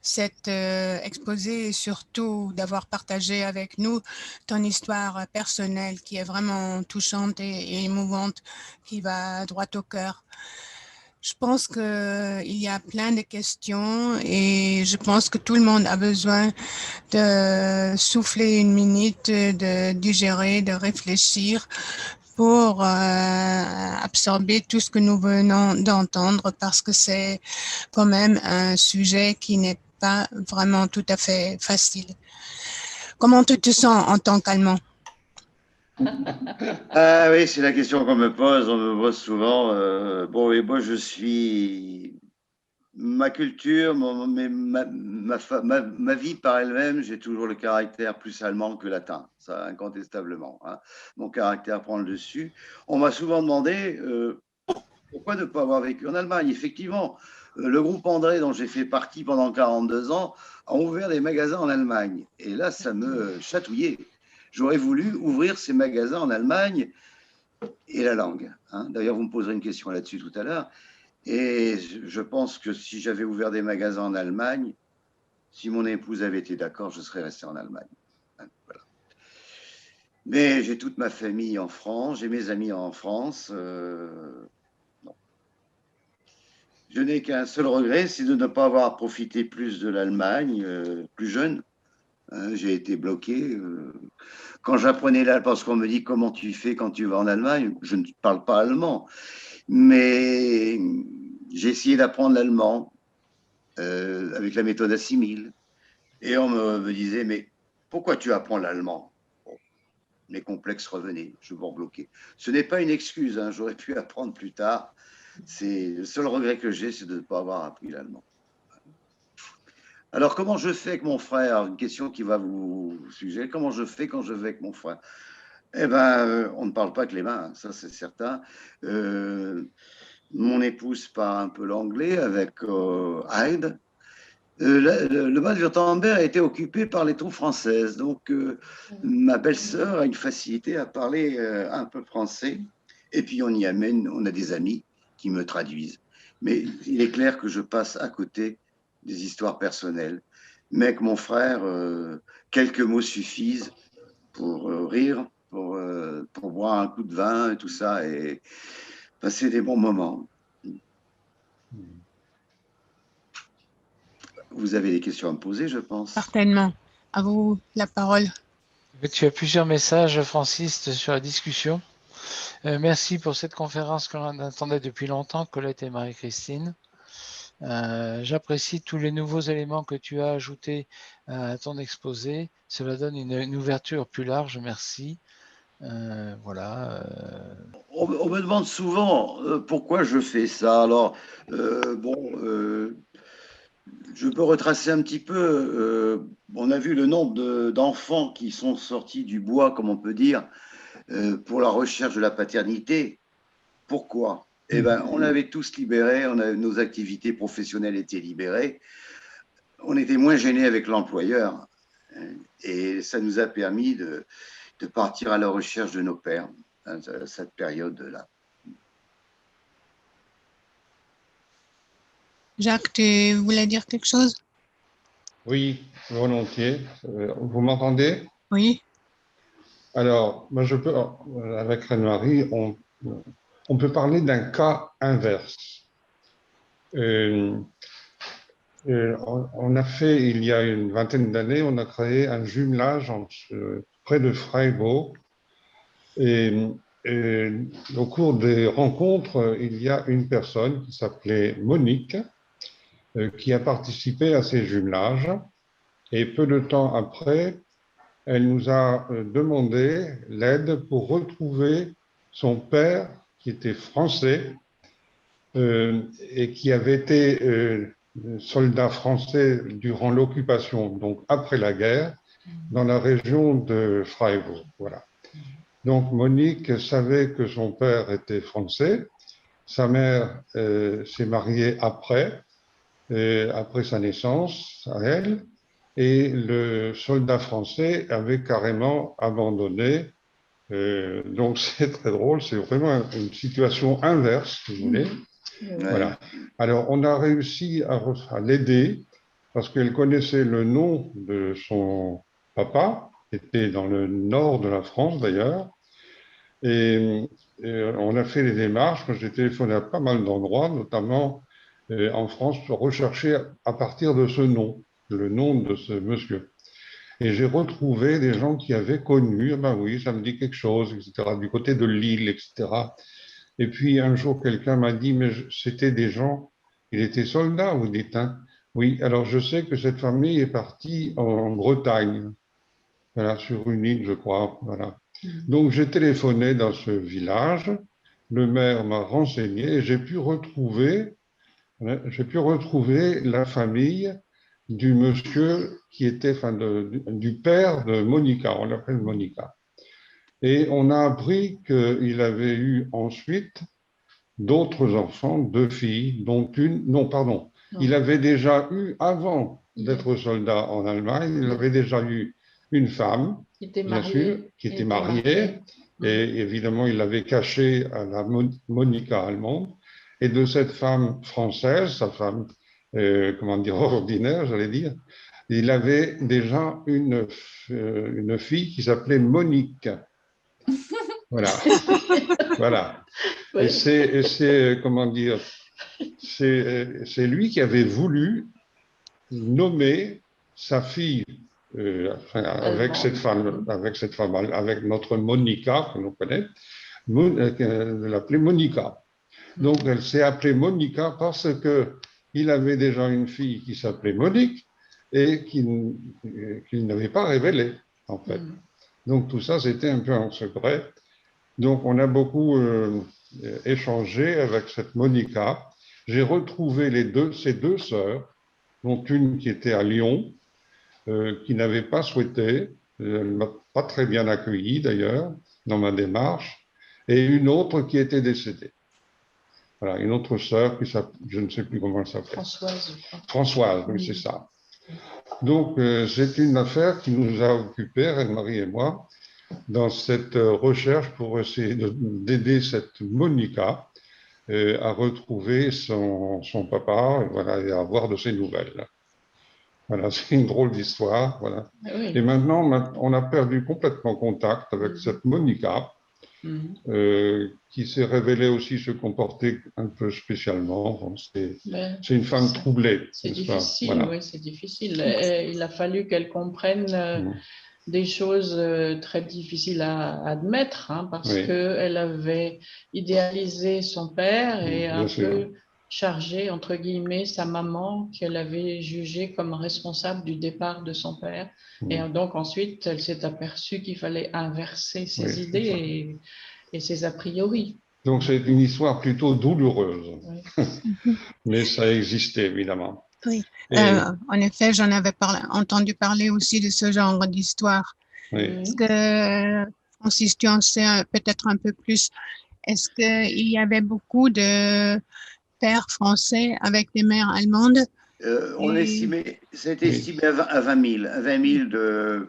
cet exposé et surtout d'avoir partagé avec nous ton histoire personnelle qui est vraiment touchante et émouvante, qui va droit au cœur. Je pense qu'il y a plein de questions et je pense que tout le monde a besoin de souffler une minute, de digérer, de réfléchir pour absorber tout ce que nous venons d'entendre parce que c'est quand même un sujet qui n'est pas vraiment tout à fait facile. Comment tu te sens en tant qu'Allemand? Ah oui, c'est la question qu'on me pose. On me pose souvent. Bon, et moi, je suis ma culture, ma vie par elle-même, j'ai toujours le caractère plus allemand que latin, ça incontestablement. Hein. Mon caractère prend le dessus. On m'a souvent demandé pourquoi ne pas avoir vécu en Allemagne. Effectivement, le groupe André, dont j'ai fait partie pendant 42 ans, a ouvert des magasins en Allemagne. Et là, ça me chatouillait. J'aurais voulu ouvrir ces magasins en Allemagne et la langue. Hein. D'ailleurs, vous me poserez une question là-dessus tout à l'heure. Et je pense que si j'avais ouvert des magasins en Allemagne, si mon épouse avait été d'accord, je serais resté en Allemagne. Voilà. Mais j'ai toute ma famille en France, j'ai mes amis en France. Non. Je n'ai qu'un seul regret, c'est de ne pas avoir profité plus de l'Allemagne, plus jeune. Hein, j'ai été bloqué. Quand j'apprenais l'allemand, parce qu'on me dit comment tu fais quand tu vas en Allemagne, je ne parle pas allemand, mais j'ai essayé d'apprendre l'allemand. Avec la méthode Assimil. Et on me disait, mais pourquoi tu apprends l'allemand? Bon, mes complexes revenaient, je me rebloquais. Ce n'est pas une excuse, hein, j'aurais pu apprendre plus tard. C'est le seul regret que j'ai, c'est de ne pas avoir appris l'allemand. Alors, comment je fais avec mon frère? Une question qui va vous suggérer. Comment je fais quand je vais avec mon frère? Eh bien, on ne parle pas que les mains, ça c'est certain. Mon épouse parle un peu l'anglais avec Hyde. Le Bade-Wurtemberg a été occupé par les troupes françaises. Donc, ma belle-sœur a une facilité à parler un peu français. Et puis, on y amène, on a des amis qui me traduisent. Mais il est clair que je passe à côté des histoires personnelles. Mais avec mon frère, quelques mots suffisent pour rire, pour boire un coup de vin et tout ça, et passer des bons moments. Vous avez des questions à me poser, je pense. Certainement. À vous la parole. Tu as plusieurs messages, Francis, sur la discussion. Merci pour cette conférence qu'on attendait depuis longtemps, Colette et Marie-Christine. J'apprécie tous les nouveaux éléments que tu as ajoutés à ton exposé. Cela donne une ouverture plus large. Merci. Voilà. On me demande souvent pourquoi je fais ça. Alors, je peux retracer un petit peu. On a vu le nombre d'enfants qui sont sortis du bois, comme on peut dire, pour la recherche de la paternité. Pourquoi? Eh bien, on avait tous libérés, nos activités professionnelles étaient libérées. On était moins gênés avec l'employeur. Et ça nous a permis de partir à la recherche de nos pères, hein, cette période-là. Jacques, tu voulais dire quelque chose? Oui, volontiers. Vous m'entendez? Oui. Alors, moi je peux, avec Reine-Marie, on peut parler d'un cas inverse. On a fait, il y a une vingtaine d'années, on a créé un jumelage près de Freiburg. Et au cours des rencontres, il y a une personne qui s'appelait Monique, qui a participé à ces jumelages. Et peu de temps après, elle nous a demandé l'aide pour retrouver son père, qui était français et qui avait été soldat français durant l'occupation, donc après la guerre, dans la région de Freiburg. Voilà. Donc Monique savait que son père était français. Sa mère s'est mariée après sa naissance à elle. et le soldat français avait carrément abandonné. Donc c'est très drôle, c'est vraiment une situation inverse, si vous voulez. Voilà. Alors on a réussi à l'aider parce qu'elle connaissait le nom de son papa, qui était dans le nord de la France d'ailleurs. Et on a fait les démarches. J'ai téléphoné à pas mal d'endroits, notamment en France, pour rechercher à partir de ce nom, le nom de ce monsieur. Et j'ai retrouvé des gens qui avaient connu, ben oui, ça me dit quelque chose, etc., du côté de Lille, etc. Et puis un jour, quelqu'un m'a dit, mais c'était des gens, il était soldat, vous dites, hein? Oui, alors je sais que cette famille est partie en Bretagne, voilà, sur une île, je crois, voilà. Donc j'ai téléphoné dans ce village, le maire m'a renseigné et j'ai pu retrouver la famille du monsieur qui était, enfin, du père de Monica, on l'appelle Monica. Et on a appris qu'il avait eu ensuite d'autres enfants, 2 filles, dont une, non, pardon, il avait déjà eu, avant d'être soldat en Allemagne, il avait déjà eu une femme, bien sûr, qui était mariée, et évidemment, il l'avait cachée à la Monica allemande, et de cette femme française, sa femme, comment dire, ordinaire, j'allais dire, il avait déjà une fille qui s'appelait Monique. Voilà. Voilà. Oui. Et c'est, comment dire, c'est lui qui avait voulu nommer sa fille avec cette femme, avec notre Monica, que l'on connaît, l'appeler Monica. Donc, elle s'est appelée Monica parce qu'il avait déjà une fille qui s'appelait Monique et qu'il n'avait pas révélée, en fait. Donc, tout ça, c'était un peu en secret. Donc, on a beaucoup échangé avec cette Monica. J'ai retrouvé ses 2 sœurs, dont une qui était à Lyon, qui n'avait pas souhaité, elle ne m'a pas très bien accueilli d'ailleurs dans ma démarche, et une autre qui était décédée. Voilà, une autre sœur, je ne sais plus comment elle s'appelle. Françoise. Françoise, oui, c'est ça. Donc, c'est une affaire qui nous a occupés, Reine-Marie et moi, dans cette recherche pour essayer d'aider cette Monica à retrouver son papa, voilà, et à avoir de ses nouvelles. Voilà, c'est une drôle d'histoire. Voilà. Oui. Et maintenant, on a perdu complètement contact avec cette Monica, qui s'est révélée aussi se comporter un peu spécialement. C'est une femme troublée. C'est difficile, voilà. Oui, c'est difficile. Il a fallu qu'elle comprenne des choses très difficiles à admettre, hein, parce qu'elle avait idéalisé son père et un peu chargé, entre guillemets, sa maman qu'elle avait jugée comme responsable du départ de son père. Et donc ensuite, elle s'est aperçue qu'il fallait inverser ses idées et ses a priori. Donc c'est une histoire plutôt douloureuse, mais ça existait évidemment. Oui, en effet, j'en avais entendu parler aussi de ce genre d'histoire. Est-ce que, Francis, tu en sais peut-être un peu plus? Est-ce qu'il y avait beaucoup de pères français avec des mères allemandes? C'est estimé à 20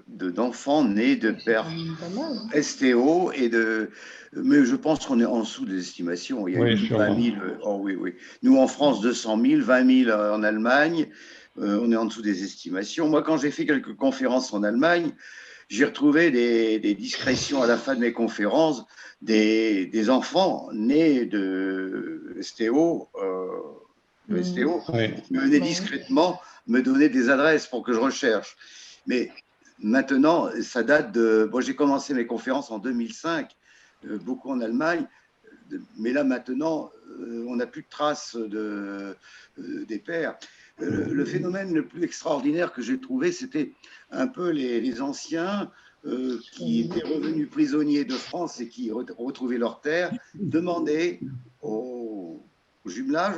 000, d'enfants nés de pères STO mais je pense qu'on est en dessous des estimations. Il y a eu 20 000. Oh oui, oui. Nous, en France, 200 000, 20 000 en Allemagne. On est en dessous des estimations. Moi, quand j'ai fait quelques conférences en Allemagne, j'ai retrouvé des discrétions à la fin de mes conférences, des enfants nés de STO, qui venaient discrètement me donner des adresses pour que je recherche. Mais maintenant, ça date de... Bon, j'ai commencé mes conférences en 2005, beaucoup en Allemagne, mais là maintenant, on n'a plus de traces des pères. Le phénomène le plus extraordinaire que j'ai trouvé, c'était un peu les anciens qui étaient revenus prisonniers de France et qui retrouvaient leur terre, demandaient au jumelage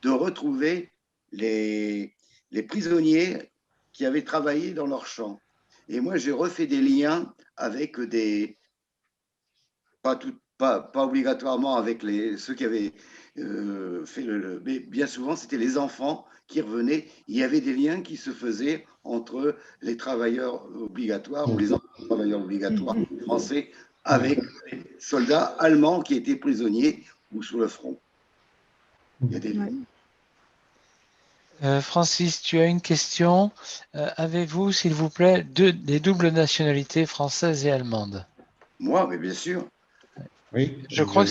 de retrouver les prisonniers qui avaient travaillé dans leur champ. Et moi, j'ai refait des liens avec pas pas obligatoirement avec ceux qui avaient fait mais bien souvent, c'était les enfants qui revenaient. Il y avait des liens qui se faisaient entre les travailleurs obligatoires ou les enfants travailleurs obligatoires français avec les soldats allemands qui étaient prisonniers ou sur le front. Il y a des liens. Francis, tu as une question. Avez-vous, s'il vous plaît, des doubles nationalités françaises et allemandes? Moi, mais bien sûr. Oui. Je crois que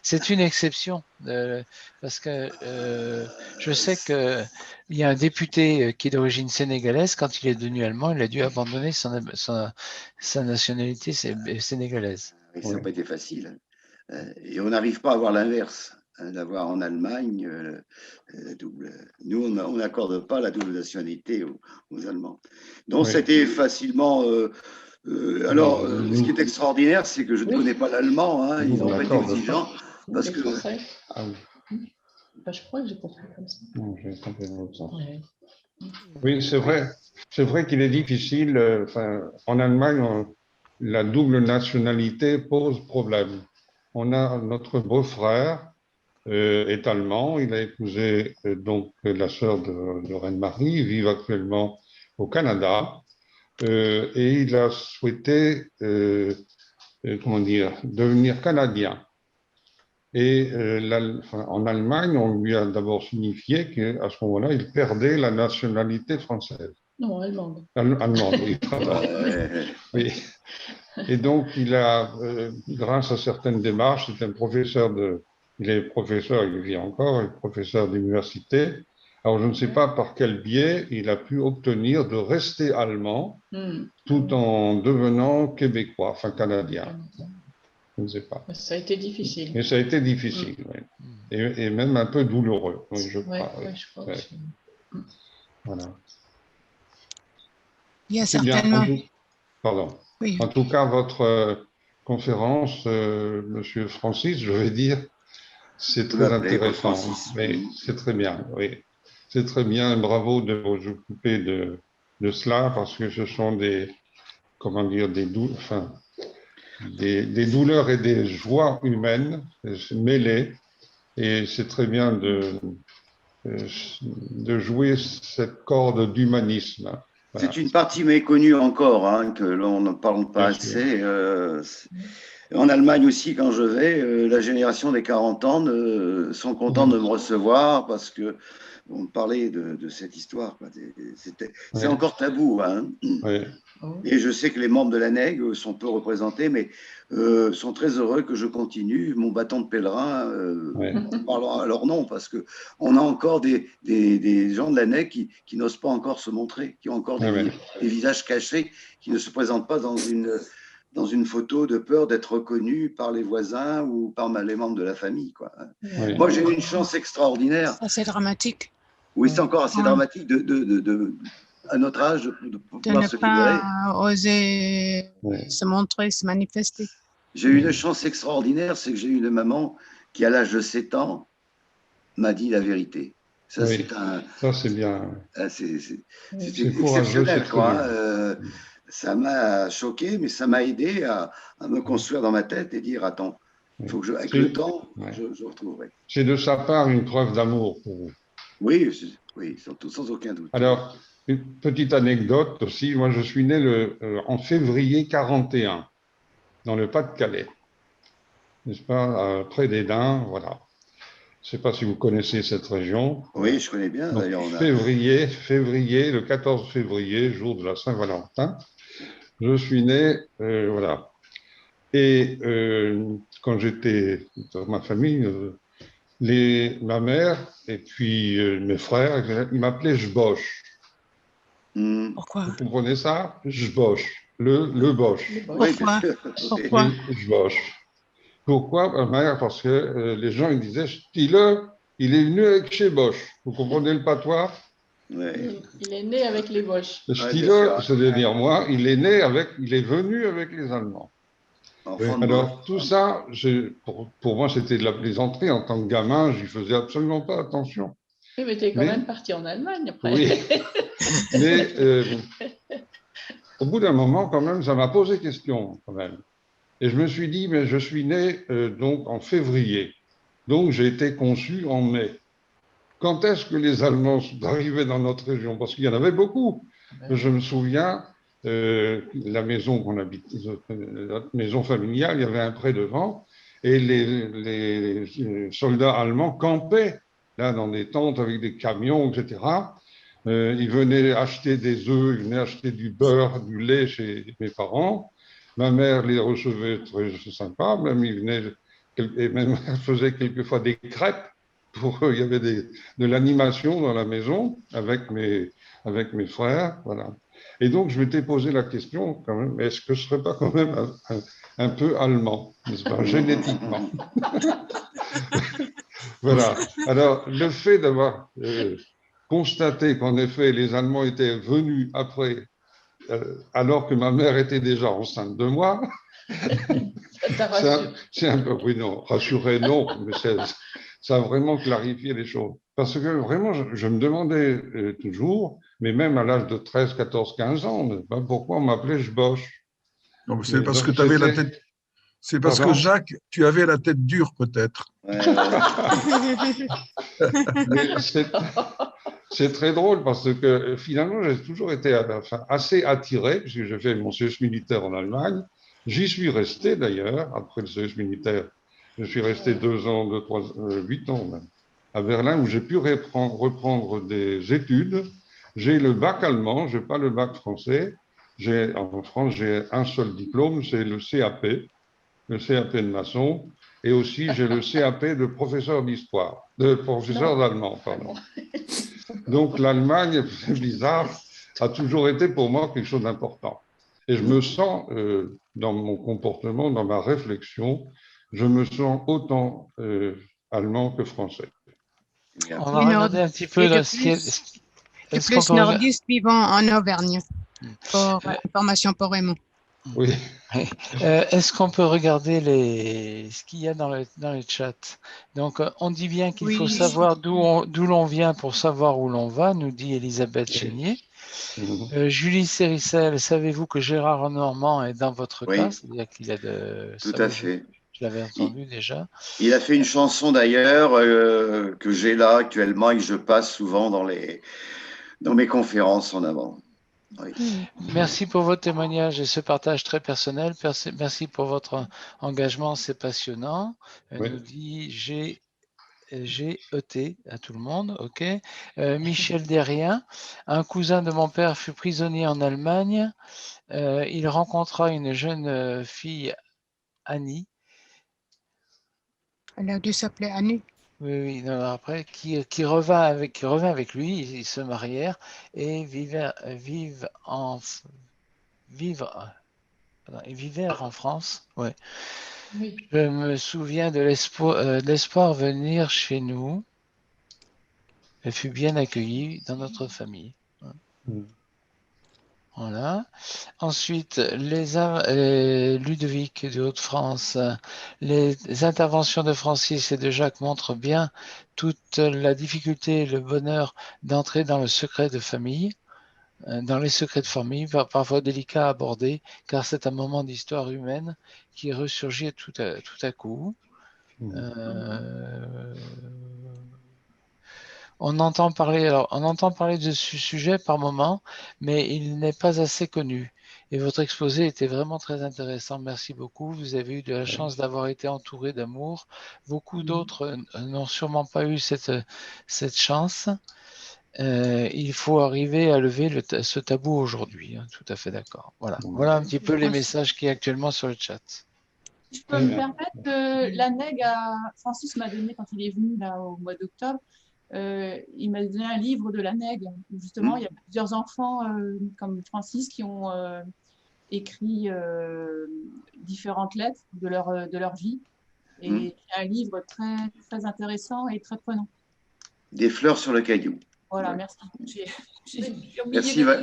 c'est une exception, parce que je sais qu'il y a un député qui est d'origine sénégalaise, quand il est devenu allemand, il a dû abandonner sa nationalité sénégalaise. Et ça n'a pas été facile. Et on n'arrive pas à avoir l'inverse, d'avoir en Allemagne la double. Nous, on n'accorde pas la double nationalité aux Allemands. Donc, c'était facilement. Alors, ce qui est extraordinaire, c'est que je ne connais pas l'allemand. Hein, ils n'ont pas été exigeants. Parce que. Je crois que j'ai compris comme ça. Non, j'ai compris dans l'autre sens. Oui, c'est vrai. C'est vrai qu'il est difficile. En Allemagne, la double nationalité pose problème. On a notre beau-frère est allemand. Il a épousé donc la sœur de Reine-Marie. Ils vivent actuellement au Canada. Et il a souhaité devenir canadien. Et en Allemagne, on lui a d'abord signifié qu'à ce moment-là, il perdait la nationalité française. Non, allemande. Allemande, oui. Oui. Et donc, il a, grâce à certaines démarches, c'est un professeur il est professeur, il vit encore, il est professeur d'université. Alors, je ne sais pas par quel biais il a pu obtenir de rester allemand tout en devenant québécois, enfin canadien. Je ne sais pas. Ça a été difficile. Mais ça a été difficile, oui. Et même un peu douloureux, oui, je crois. Oui, je crois aussi. Voilà. Il y a certainement. Pardon. Oui. En tout cas, votre conférence, Monsieur Francis, je vais dire, c'est très intéressant. Mais c'est très bien, oui. C'est très bien. Bravo de vous occuper de cela, parce que ce sont des douleurs et des joies humaines mêlées. Et c'est très bien de jouer cette corde d'humanisme. Voilà. C'est une partie méconnue encore, hein, que l'on ne parle pas assez. En Allemagne aussi, quand je vais, la génération des 40 ans sont contents de me recevoir parce que on parlait de cette histoire. C'est encore tabou. Hein. Et je sais que les membres de la NEG sont peu représentés, mais sont très heureux que je continue mon bâton de pèlerin en parlant à leur nom, parce qu'on a encore des gens de la NEG qui n'osent pas encore se montrer, qui ont encore des visages cachés, qui ne se présentent pas dans une photo de peur d'être reconnus par les voisins ou par les membres de la famille. Quoi. Moi, j'ai eu une chance extraordinaire. C'est dramatique. Oui, c'est encore assez dramatique à notre âge de pouvoir se libérer. De ne pas oser se montrer, se manifester. J'ai eu une chance extraordinaire, c'est que j'ai eu une maman qui, à l'âge de 7 ans, m'a dit la vérité. Ça, c'est bien. C'est exceptionnel, quoi. Ça m'a choqué, mais ça m'a aidé à me construire dans ma tête et dire, attends, il faut que avec le temps, je retrouverai. C'est de sa part une preuve d'amour pour vous. Oui, sans aucun doute. Alors, une petite anecdote aussi. Moi, je suis né en février 41, dans le Pas-de-Calais, n'est-ce pas, près d'Edin, voilà. Je ne sais pas si vous connaissez cette région. Oui, je connais bien. D'ailleurs, février, le 14 février, jour de la Saint-Valentin, je suis né, voilà. Et quand j'étais dans ma famille, ma mère et puis mes frères, ils m'appelaient Jbosch. Pourquoi? Vous comprenez ça? Jbosch, le Bosch. Pourquoi? Pourquoi? Jbosch. Pourquoi, ma mère? Parce que les gens ils disaient, Stille, il est venu avec chez Bosch. Vous comprenez le patois? Il est né avec les Bosch. Stille, c'est-à-dire moi, il est venu avec les Allemands. Alors, tout ça, pour moi, c'était de la plaisanterie. En tant que gamin, je n'y faisais absolument pas attention. Oui, mais tu es quand même parti en Allemagne après. Oui, mais au bout d'un moment, quand même, ça m'a posé question, quand même. Et je me suis dit, mais je suis né donc en février. Donc, j'ai été conçu en mai. Quand est-ce que les Allemands sont arrivés dans notre région? Parce qu'il y en avait beaucoup. Je me souviens, la maison qu'on habitait, notre maison familiale, il y avait un pré devant, et les soldats allemands campaient là dans des tentes avec des camions, etc. Ils venaient acheter des œufs, ils venaient acheter du beurre, du lait chez mes parents. Ma mère les recevait très sympa, même ils venaient, et même elle faisait quelquefois des crêpes. Il y avait de l'animation dans la maison avec mes frères, voilà. Et donc je m'étais posé la question quand même, est-ce que je ne serais pas quand même un peu allemand, n'est-ce pas, génétiquement? Voilà. Alors le fait d'avoir constaté qu'en effet les Allemands étaient venus après, alors que ma mère était déjà enceinte de moi, c'est un peu, oui, non, rassuré, non, mais ça a vraiment clarifié les choses. Parce que vraiment, je me demandais toujours, mais même à l'âge de 13, 14, 15 ans, pourquoi on m'appelait Jbosch. C'est parce que tu avais la tête. C'est parce que Jacques, tu avais la tête dure, peut-être. C'est très drôle parce que finalement, j'ai toujours été assez attiré, puisque j'ai fait mon service militaire en Allemagne. J'y suis resté d'ailleurs, après le service militaire. Je suis resté 2 ans, 8 ans même, à Berlin, où j'ai pu reprendre des études. J'ai le bac allemand, je n'ai pas le bac français. En France, j'ai un seul diplôme, c'est le CAP de maçon, et aussi j'ai le CAP de professeur d'histoire, de professeur d'allemand, pardon. Donc l'Allemagne, c'est bizarre, a toujours été pour moi quelque chose d'important. Et je me sens, dans mon comportement, dans ma réflexion, je me sens autant allemand que français. On va regarder un petit peu ce qui est plus nordiste vivant en Auvergne, pour information pour Raymond. Oui. Est-ce qu'on peut regarder ce qu'il y a dans le chat? Donc, on dit bien qu'il faut savoir d'où l'on vient pour savoir où l'on va, nous dit Elisabeth Chénier. Julie Séricel, savez-vous que Gérard Normand est dans votre cas? C'est-à-dire qu'il a de... Tout à fait. Je l'avais entendu déjà. Il a fait une chanson d'ailleurs que j'ai là actuellement et que je passe souvent dans mes conférences en avant. Oui. Merci pour votre témoignage et ce partage très personnel. Merci pour votre engagement, c'est passionnant. Elle nous dit GET à tout le monde, ok. Michel Derrien, un cousin de mon père fut prisonnier en Allemagne. Il rencontra une jeune fille, Annie. Elle a dû s'appeler Annie. Oui, non, après, qui revint avec lui, ils se marièrent et vivèrent en France. Ouais. Oui. Je me souviens de l'espoir venir chez nous. Elle fut bien accueillie dans notre famille. Voilà. Ensuite, Ludovic de Haute-France, les interventions de Francis et de Jacques montrent bien toute la difficulté et le bonheur d'entrer dans le secret de famille, dans les secrets de famille, parfois délicats à aborder, car c'est un moment d'histoire humaine qui ressurgit tout à coup. On entend parler de ce sujet par moment, mais il n'est pas assez connu. Et votre exposé était vraiment très intéressant. Merci beaucoup. Vous avez eu de la chance d'avoir été entouré d'amour. Beaucoup d'autres n'ont sûrement pas eu cette chance. Il faut arriver à lever ce tabou aujourd'hui. Hein, tout à fait d'accord. Voilà un petit peu les messages qui sont actuellement sur le chat. Je peux me permettre, l'ANEG, Francis m'a donné quand il est venu là, au mois d'octobre, il m'a donné un livre de l'ANEG où justement il y a plusieurs enfants comme Francis qui ont écrit différentes lettres de leur vie. Et c'est un livre très, très intéressant et très prenant. Des fleurs sur le caillou. Voilà, merci.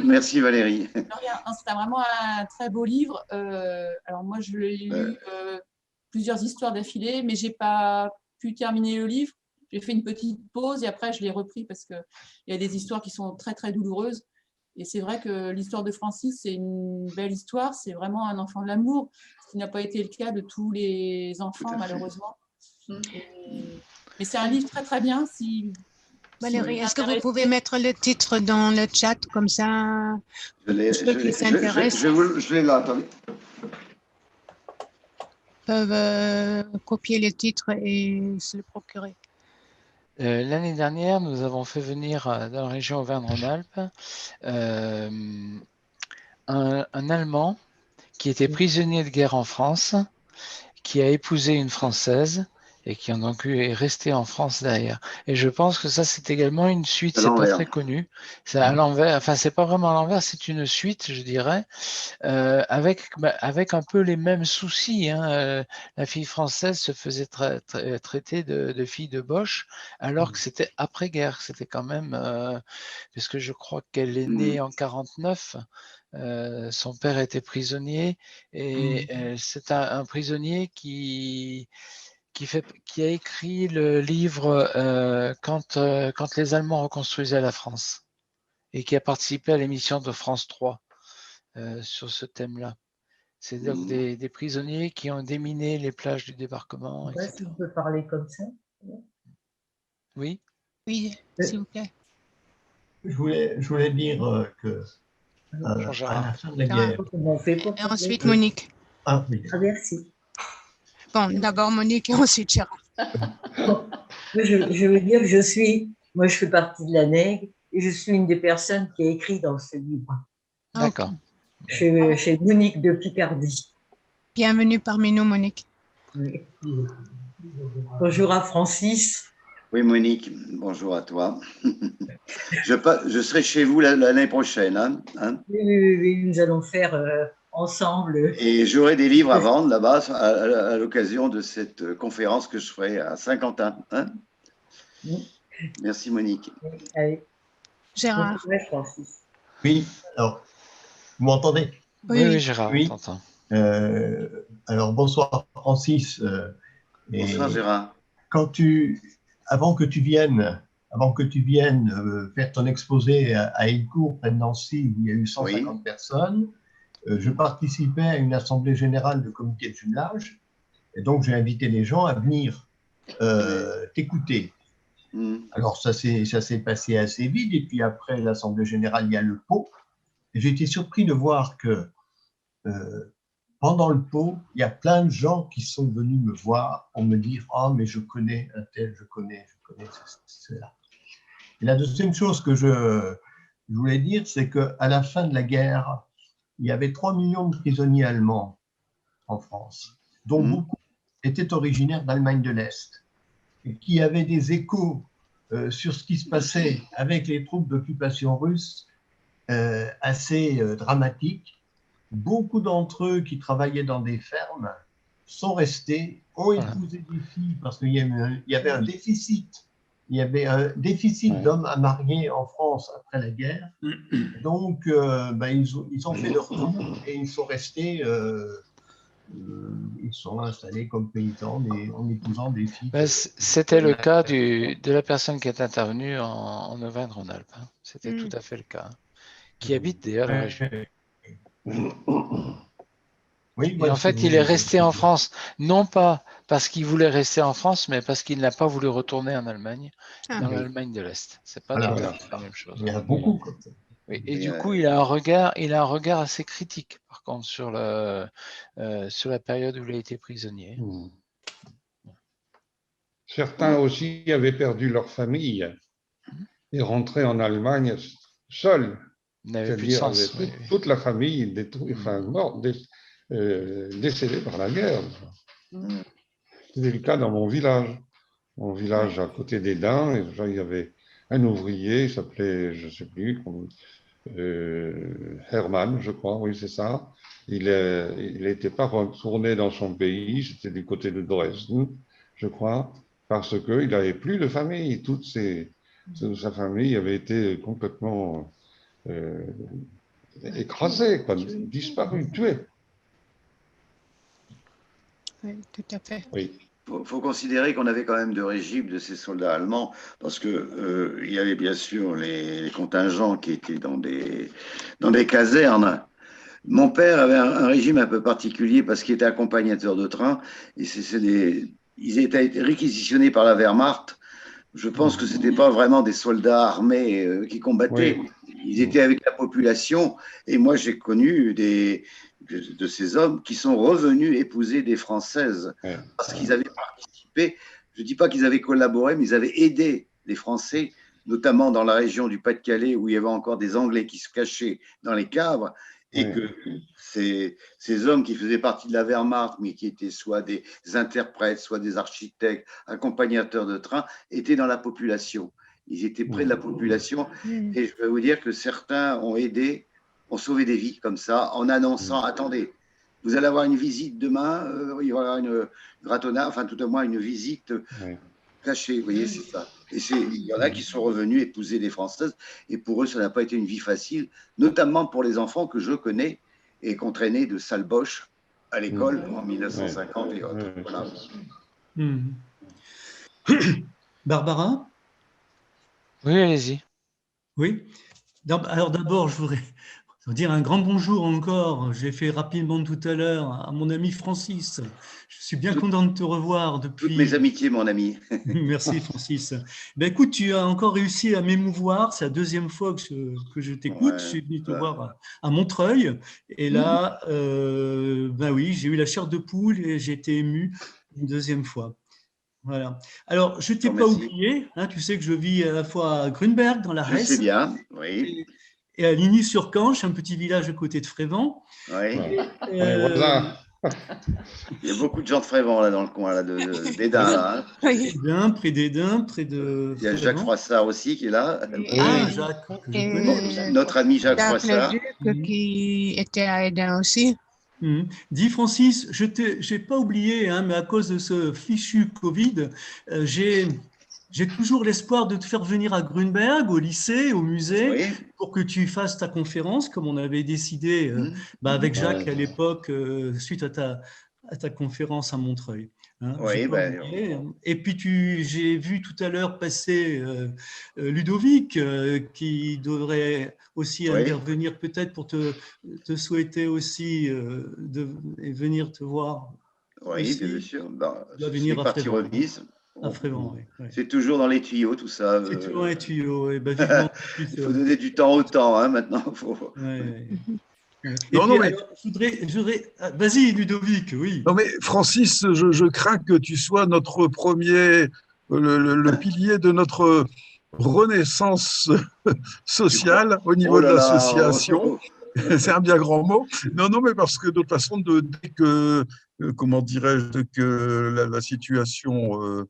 Merci Valérie. C'était vraiment un très beau livre. Alors moi, je l'ai lu plusieurs histoires d'affilée, mais je n'ai pas pu terminer le livre. J'ai fait une petite pause et après, je l'ai repris parce qu'il y a des histoires qui sont très, très douloureuses. Et c'est vrai que l'histoire de Francis, c'est une belle histoire. C'est vraiment un enfant de l'amour, ce qui n'a pas été le cas de tous les enfants, malheureusement. Mais c'est un livre très, très bien. Valérie, est-ce que vous pouvez mettre le titre dans le chat, comme ça, ceux qui s'intéressent je l'ai là, attendez. Peuvent copier les titres et se le procurer. L'année dernière, nous avons fait venir dans la région Auvergne-Rhône-Alpes un Allemand qui était prisonnier de guerre en France, qui a épousé une Française et qui donc est resté en France derrière. Et je pense que ça, c'est également une suite, c'est pas très connu. C'est à l'envers, enfin, c'est pas vraiment à l'envers, c'est une suite, je dirais, avec un peu les mêmes soucis. Hein. La fille française se faisait traiter de fille de Boche, alors que c'était après-guerre. C'était quand même, parce que je crois qu'elle est née en 49. Son père était prisonnier et c'est un prisonnier qui a écrit le livre quand les Allemands reconstruisaient la France et qui a participé à l'émission de France 3 sur ce thème-là. C'est donc des prisonniers qui ont déminé les plages du débarquement, etc. Si on peut parler comme ça. Oui. Oui, s'il vous plaît. Je voulais dire que à la fin de la guerre. Et ensuite, Monique. Ah oui. Ah, merci. Bon, d'abord Monique et ensuite Gérard. Je veux dire que moi je fais partie de la NEG et je suis une des personnes qui a écrit dans ce livre. D'accord. Chez Monique de Picardie. Bienvenue parmi nous, Monique. Oui. Bonjour à Francis. Oui, Monique, bonjour à toi. Je serai chez vous l'année prochaine. Hein. Oui, nous allons faire ensemble. Et j'aurai des livres à vendre là-bas à l'occasion de cette conférence que je ferai à Saint-Quentin. Hein. Merci, Monique. Allez. Gérard. Francis. Oui, alors, vous m'entendez? Oui, Gérard, on t'entend. Alors, bonsoir, Francis. Bonsoir, Gérard. Avant que tu viennes faire ton exposé à Écourt, près de Nancy, où il y a eu 150 personnes, je participais à une assemblée générale de comité de jumelage, et donc j'ai invité les gens à venir t'écouter. Alors ça s'est passé assez vite, et puis après l'assemblée générale, il y a le pot, et j'ai été surpris de voir que pendant le pot, il y a plein de gens qui sont venus me voir pour me dire « Ah, mais je connais un tel, je connais cela. » Et la deuxième chose que je voulais dire, c'est qu'à la fin de la guerre, il y avait 3 millions de prisonniers allemands en France, dont beaucoup étaient originaires d'Allemagne de l'Est, et qui avaient des échos sur ce qui se passait avec les troupes d'occupation russe assez dramatiques. Beaucoup d'entre eux qui travaillaient dans des fermes sont restés, ont épousé des filles parce qu'il y avait un déficit. Il y avait un déficit d'hommes à marier en France après la guerre. Donc, ils ont fait leur tour et ils sont restés, ils sont installés comme paysans en épousant des filles. C'était le cas de la personne qui est intervenue en Auvergne-Rhône-Alpes. Hein. C'était tout à fait le cas. Hein. Qui habite d'ailleurs la région. Oui, et en fait, il est resté en France, non pas parce qu'il voulait rester en France, mais parce qu'il n'a pas voulu retourner en Allemagne, dans l'Allemagne de l'Est. C'est pas tout à fait la même chose. Il y a beaucoup comme ça. Oui, et du coup, il a un regard assez critique, par contre, sur la période où il a été prisonnier. Certains aussi avaient perdu leur famille et rentraient en Allemagne seuls. C'est-à-dire avec toute la famille morte, décédée par la guerre. C'était le cas dans mon village. Mon village à côté d'Edin, il y avait un ouvrier, il s'appelait, je ne sais plus, Hermann, je crois, oui c'est ça. Il n'était pas retourné dans son pays, c'était du côté de Dresden, je crois, parce qu'il n'avait plus de famille. Toute sa famille avait été complètement écrasée, disparue, tuée. Oui, tout à fait. Oui. faut considérer qu'on avait quand même deux régimes de ces soldats allemands, parce que il y avait bien sûr les contingents qui étaient dans des casernes. Mon père avait un régime un peu particulier parce qu'il était accompagnateur de train, et ils étaient réquisitionnés par la Wehrmacht. Je pense que ce n'étaient pas vraiment des soldats armés qui combattaient. Oui. Ils étaient avec la population. Et moi, j'ai connu de ces hommes qui sont revenus épouser des Françaises parce qu'ils avaient participé. Je ne dis pas qu'ils avaient collaboré, mais ils avaient aidé les Français, notamment dans la région du Pas-de-Calais où il y avait encore des Anglais qui se cachaient dans les caves. Et que ces hommes qui faisaient partie de la Wehrmacht, mais qui étaient soit des interprètes, soit des architectes, accompagnateurs de train, étaient dans la population. Ils étaient près de la population. Et je vais vous dire que certains ont aidé, ont sauvé des vies comme ça, en annonçant, attendez, vous allez avoir une visite demain, il y aura une gratonnade, enfin tout au moins une visite cachée, vous voyez, c'est ça. Et il y en a qui sont revenus épouser des Françaises, et pour eux, ça n'a pas été une vie facile, notamment pour les enfants que je connais et qu'on traînait de Salboche à l'école en 1950 et autres. Voilà. Barbara? Oui, allez-y. Oui. Alors d'abord, je voudrais dire un grand bonjour encore. Je l'ai fait rapidement tout à l'heure à mon ami Francis. Je suis bien content de te revoir depuis. Toutes mes amitiés, mon ami. Merci Francis. Ben, écoute, tu as encore réussi à m'émouvoir. C'est la deuxième fois que je t'écoute. Je suis venu te voir à Montreuil. Et là, ben oui, j'ai eu la chair de poule et j'ai été ému une deuxième fois. Voilà. Alors, je ne t'ai pas oublié. Hein, tu sais que je vis à la fois à Grunberg, dans la Hesse. Je sais bien, oui. Et à Ligny-sur-Canche, un petit village à côté de Frévent. Oui. Voilà. Il y a beaucoup de gens de Frévent là dans le coin là, d'Edin. Hein. Près d'Edin, près de. Il y a Jacques Froissart aussi qui est là. Jacques. Notre ami Jacques Froissart. Qui était à Edin aussi. Dis Francis, je n'ai pas oublié, hein, mais à cause de ce fichu Covid, j'ai toujours l'espoir de te faire venir à Grunberg, au lycée, au musée, pour que tu fasses ta conférence, comme on avait décidé avec Jacques à l'époque, suite à ta conférence à Montreuil. Hein, et puis j'ai vu tout à l'heure passer Ludovic qui devrait aussi intervenir peut-être pour te souhaiter aussi de venir te voir. Oui, aussi. bien sûr. C'est partie remise. Frévent, C'est toujours dans les tuyaux, tout ça. C'est toujours dans les tuyaux. Il faut donner du temps au temps, hein, maintenant. Vas-y, Ludovic, oui. Non, mais Francis, je crains que tu sois notre premier, le pilier de notre renaissance sociale au niveau de l'association. C'est un bien grand mot. Non, mais parce que de toute façon, dès que, comment dirais-je, que la situation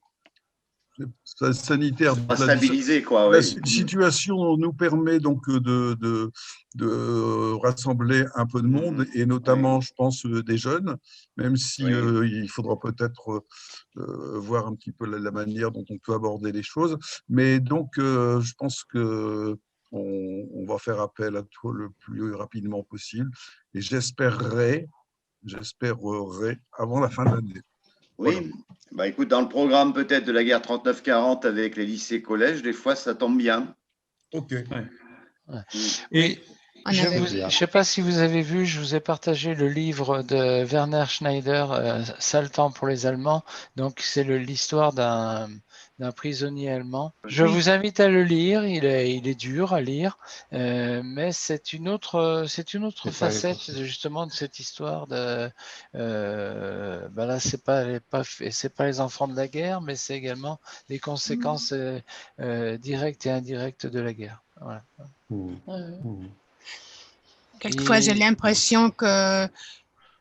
sanitaire, la situation nous permet donc de rassembler un peu de monde et notamment, je pense, des jeunes, même si il faudra peut-être voir un petit peu la manière dont on peut aborder les choses. Mais donc, je pense que on va faire appel à toi le plus rapidement possible et j'espérerai avant la fin de l'année. Oui, voilà. Écoute, dans le programme peut-être de la guerre 39-40 avec les lycées-collèges, des fois ça tombe bien. Ok. Et je ne sais pas si vous avez vu, je vous ai partagé le livre de Werner Schneider, Sale temps pour les Allemands. Donc c'est l'histoire d'un prisonnier allemand. Je vous invite à le lire, il est dur à lire, mais c'est une autre facette justement de cette histoire. Là, c'est pas les enfants de la guerre, mais c'est également les conséquences directes et indirectes de la guerre. Voilà. Quelquefois, j'ai l'impression que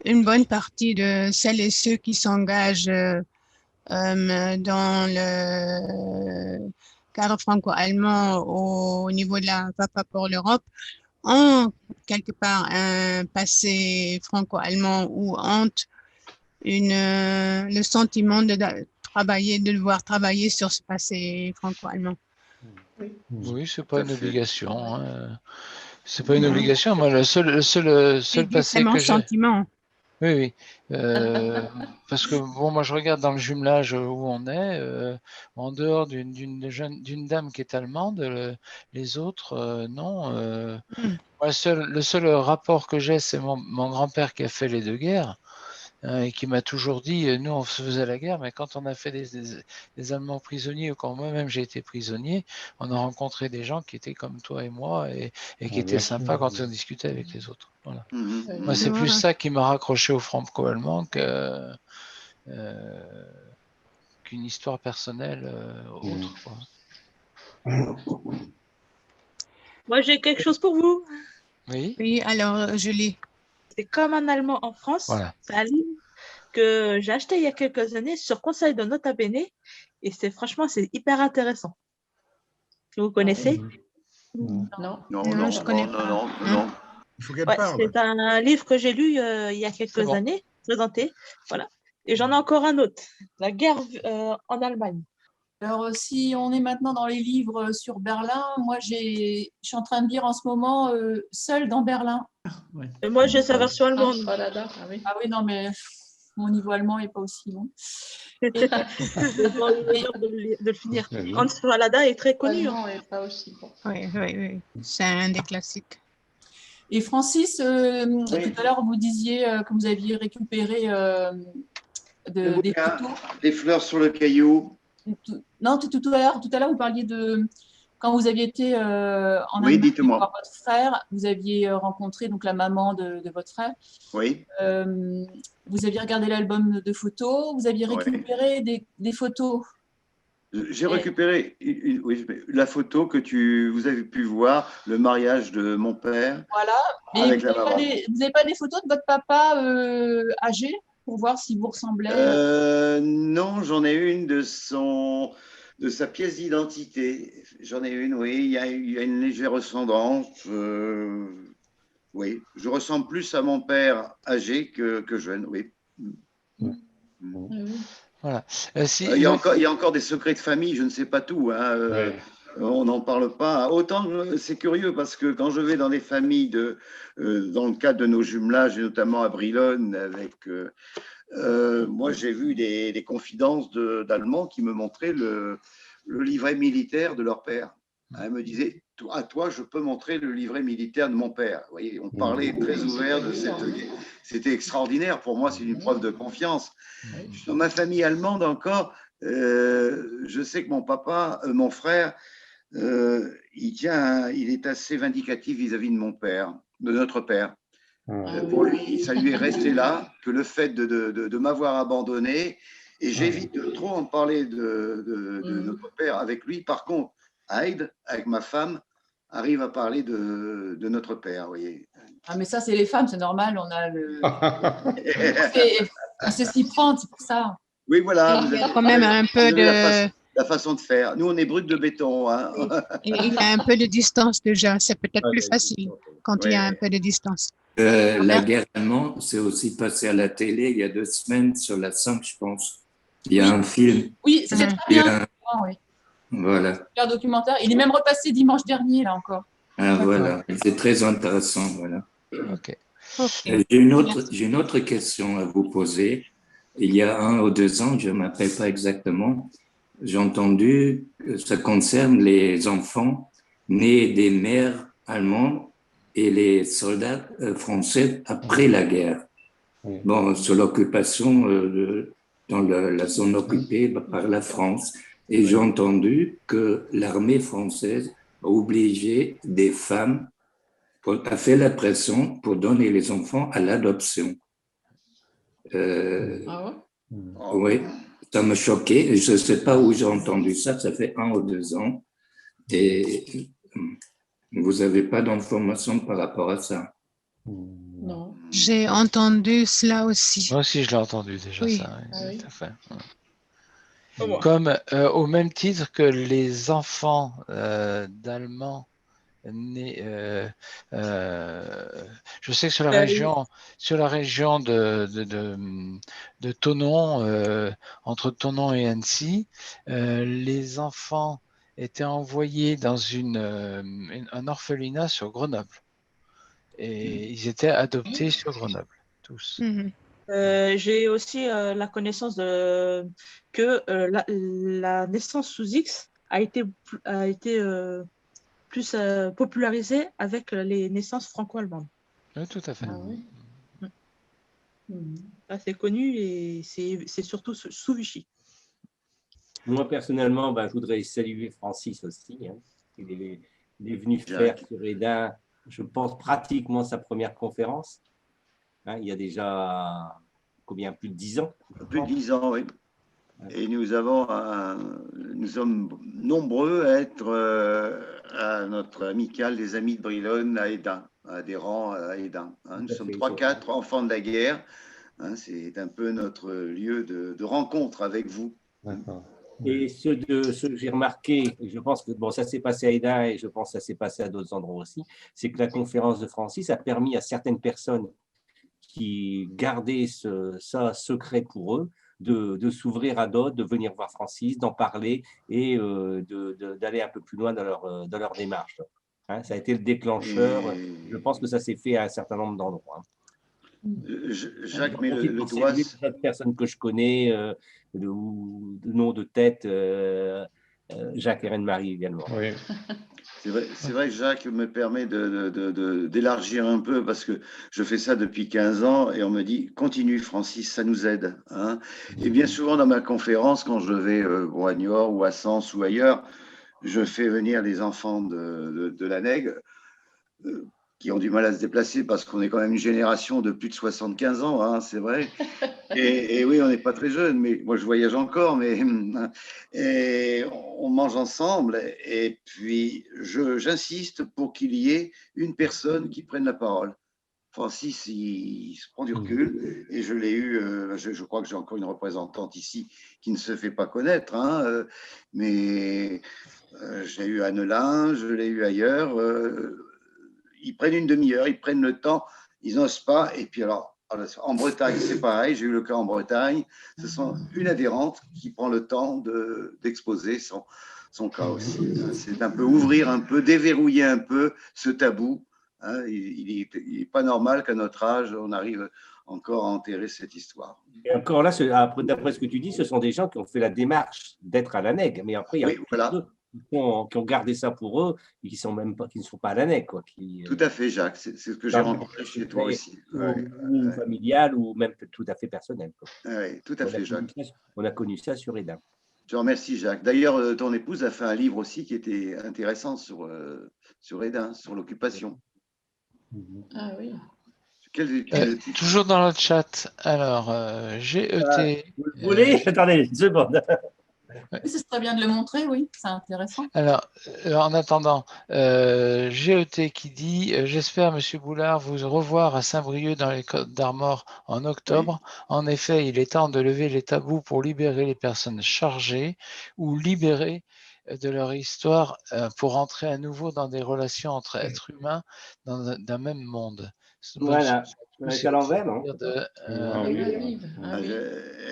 une bonne partie de celles et ceux qui s'engagent dans le cadre franco-allemand au niveau de la Papa pour l'Europe ont quelque part un passé franco-allemand ou ont le sentiment de devoir travailler sur ce passé franco-allemand. Oui, c'est pas une obligation. Hein. C'est pas une obligation. Moi, le seul passé que j'ai. Sentiment. Oui, oui. Parce que bon, moi je regarde dans le jumelage où on est, en dehors d'une dame qui est allemande, les autres, non. Moi, le seul rapport que j'ai, c'est mon grand-père qui a fait les deux guerres. Et qui m'a toujours dit, nous on se faisait la guerre, mais quand on a fait des Allemands prisonniers, ou quand moi-même j'ai été prisonnier, on a rencontré des gens qui étaient comme toi et moi, et qui étaient sympas quand on discutait avec les autres. Voilà. Moi, c'est plus ça qui m'a raccroché au franco-allemand qu'une histoire personnelle autre. Quoi. Moi, j'ai quelque chose pour vous. Oui. Oui, alors, Julie. C'est comme un Allemand en France. Voilà. C'est un livre que j'ai acheté il y a quelques années sur conseil de Nota Bene. Et franchement, c'est hyper intéressant. Vous connaissez? Non, je connais pas. Non. Il faut qu'elle parle. C'est un livre que j'ai lu il y a quelques années, présenté. Voilà. Et j'en ai encore un autre. La guerre en Allemagne. Alors, si on est maintenant dans les livres sur Berlin, moi, je suis en train de lire en ce moment Seul dans Berlin. Ouais. Et moi, j'ai sa version allemande. Ah oui, non, mais mon niveau allemand n'est pas aussi bon. J'ai de le finir. Hans Fallada est très connu. L'allemand n'est pas aussi bon. Oui. C'est un des classiques. Et Francis, tout à l'heure, vous disiez que vous aviez récupéré des photos. Des fleurs sur le caillou. Non, tout à l'heure, vous parliez de quand vous aviez été en Allemagne voir votre frère, vous aviez rencontré donc la maman de votre frère. Oui. Vous aviez regardé l'album de photos, vous aviez récupéré des photos. J'ai récupéré la photo que vous avez pu voir, le mariage de mon père. Voilà. Mais avec vous n'avez pas des photos de votre papa âgé pour voir si vous ressemblez? Non, j'en ai une de sa pièce d'identité. J'en ai une, oui. Il y a une légère ressemblance. Oui, je ressemble plus à mon père âgé que jeune, oui. Voilà. Il y a encore des secrets de famille, je ne sais pas tout. Hein. On n'en parle pas. Autant, c'est curieux parce que quand je vais dans des familles, dans le cadre de nos jumelages, et notamment à Brilon, moi j'ai vu des confidences d'Allemands qui me montraient le livret militaire de leur père. Elle me disait, à toi, je peux montrer le livret militaire de mon père. Vous voyez, on parlait très ouvert de cette... C'était extraordinaire. Pour moi, c'est une preuve de confiance. Dans ma famille allemande encore, je sais que mon frère, il est assez vindicatif vis-à-vis de mon père, de notre père. Pour lui, ça lui est resté là, que le fait de m'avoir abandonné, et j'évite de trop en parler de notre père avec lui. Par contre, Hyde, avec ma femme, arrive à parler de notre père, vous voyez. Ah, mais ça, c'est les femmes, c'est normal, on a le... on sait s'y prendre, c'est pour ça. Oui, voilà. Il y a quand même un peu de... La façon de faire. Nous, on est brut de béton. Hein. Et il y a un peu de distance déjà, c'est peut-être plus facile quand il y a un peu de distance. La guerre allemande, c'est aussi passé à la télé il y a 2 semaines sur la 5, je pense. Il y a un film. Oui, c'est très bien. Voilà. Un documentaire. Il est même repassé dimanche dernier, là encore. Ah, voilà, c'est très intéressant. Voilà. Okay. J'ai une autre question à vous poser. Il y a 1 ou 2 ans, je ne m'appelle pas exactement, j'ai entendu que ça concerne les enfants nés des mères allemandes et les soldats français après la guerre. Bon, sur l'occupation dans la zone occupée par la France. Et j'ai entendu que l'armée française a obligé des femmes, a fait la pression pour donner les enfants à l'adoption. Oui, ça me choquait. Je ne sais pas où j'ai entendu ça. Ça fait 1 ou 2 ans. Et vous n'avez pas d'informations par rapport à ça? Non. J'ai entendu cela aussi. Moi aussi, je l'ai entendu déjà, oui. ça. Oui, tout à fait. Comme au même titre que les enfants d'Allemands nés, je sais que sur la région de Thonon, entre Thonon et Annecy, les enfants étaient envoyés dans un orphelinat sur Grenoble et ils étaient adoptés sur Grenoble, tous. J'ai aussi la connaissance que la naissance sous X a été plus popularisée avec les naissances franco-allemandes. Oui, tout à fait. Ah oui. C'est connu et c'est surtout sous Vichy. Moi, personnellement, je voudrais saluer Francis aussi. Hein. Il est venu faire sur EDA, je pense, pratiquement sa première conférence. Hein, il y a déjà combien, plus de 10 ans? Plus de 10 ans, oui. Et nous sommes nombreux à être à notre amicale des Amis de Brilonne à Hesdin, adhérents à Hesdin. Hein. Nous sommes 3-4 enfants de la guerre. Hein, c'est un peu notre lieu de rencontre avec vous. Et ce que j'ai remarqué, et je pense que ça s'est passé à Hesdin et je pense que ça s'est passé à d'autres endroits aussi, c'est que la conférence de Francis a permis à certaines personnes qui gardaient ça secret pour eux de s'ouvrir à d'autres, de venir voir Francis, d'en parler et d'aller un peu plus loin dans leur démarche. Hein, ça a été le déclencheur. Je pense que ça s'est fait à un certain nombre d'endroits. Jacques, mais le doigt. D'autres personnes que je connais, de nom de tête, Jacques et Reine-Marie également. Oui. C'est vrai que Jacques me permet d'élargir un peu parce que je fais ça depuis 15 ans et on me dit continue Francis, ça nous aide. Hein. Et bien souvent dans ma conférence, quand je vais à Niort ou à Sens ou ailleurs, je fais venir les enfants de la Nègre qui ont du mal à se déplacer parce qu'on est quand même une génération de plus de 75 ans, hein, c'est vrai. Et oui, on n'est pas très jeune, mais moi je voyage encore, et on mange ensemble. Et puis j'insiste pour qu'il y ait une personne qui prenne la parole. Francis, il se prend du recul, et je l'ai eu, je crois que j'ai encore une représentante ici qui ne se fait pas connaître, hein, mais j'ai eu à Nelin, je l'ai eu ailleurs. Ils prennent une demi-heure, ils prennent le temps, ils n'osent pas. Et puis alors, en Bretagne, c'est pareil, j'ai eu le cas en Bretagne. Ce sont une adhérente qui prend le temps d'exposer son cas aussi. C'est un peu ouvrir un peu, déverrouiller un peu ce tabou. Hein. Il n'est pas normal qu'à notre âge, on arrive encore à enterrer cette histoire. Et encore là, d'après ce que tu dis, ce sont des gens qui ont fait la démarche d'être à la Nègre. Mais après, il y a voilà. qui ont gardé ça pour eux et qui ne sont pas à la Nègre. Tout à fait, Jacques. C'est ce que j'ai rencontré chez toi aussi. Ou familial, ou même tout à fait personnel. Oui, tout à fait, Jacques. On a connu ça sur Hesdin. Je remercie, Jacques. D'ailleurs, ton épouse a fait un livre aussi qui était intéressant sur Hesdin, sur l'occupation. Ah oui. Toujours dans le chat. Alors, GET. Vous le voulez? Attendez une seconde. Oui, ce serait bien de le montrer, oui, c'est intéressant. Alors, en attendant, GET qui dit « J'espère, Monsieur Boulard, vous revoir à Saint-Brieuc dans les Côtes d'Armor en octobre. Oui. En effet, il est temps de lever les tabous pour libérer les personnes chargées ou libérer de leur histoire pour entrer à nouveau dans des relations entre êtres humains d'un même monde. » Voilà, c'est à l'envers, non?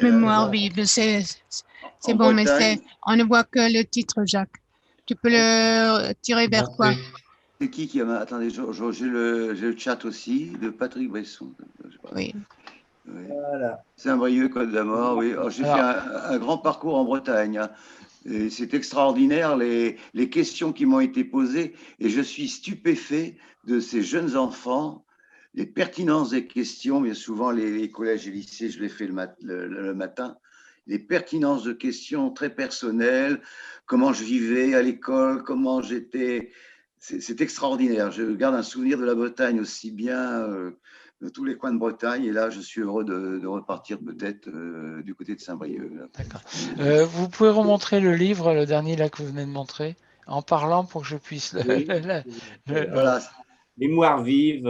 Mémoire vive, c'est bon, mais on ne voit que le titre, Jacques. Tu peux le tirer vers quoi? C'est qui a... Attendez, j'ai le chat aussi, de Patrick Bresson. Oui. Voilà. Saint-Brieuc, Côte d'Armor, oui. J'ai fait un grand parcours en Bretagne. Hein. C'est extraordinaire, les questions qui m'ont été posées, et je suis stupéfait de ces jeunes enfants, les pertinences des questions. Bien souvent, les collèges et lycées, je les fais le matin. Les pertinences de questions très personnelles, comment je vivais à l'école, comment j'étais. C'est extraordinaire. Je garde un souvenir de la Bretagne aussi bien, de tous les coins de Bretagne. Et là, je suis heureux de repartir peut-être du côté de Saint-Brieuc. D'accord. Vous pouvez remontrer le livre, le dernier là que vous venez de montrer, en parlant pour que je puisse voilà. Mémoire vive.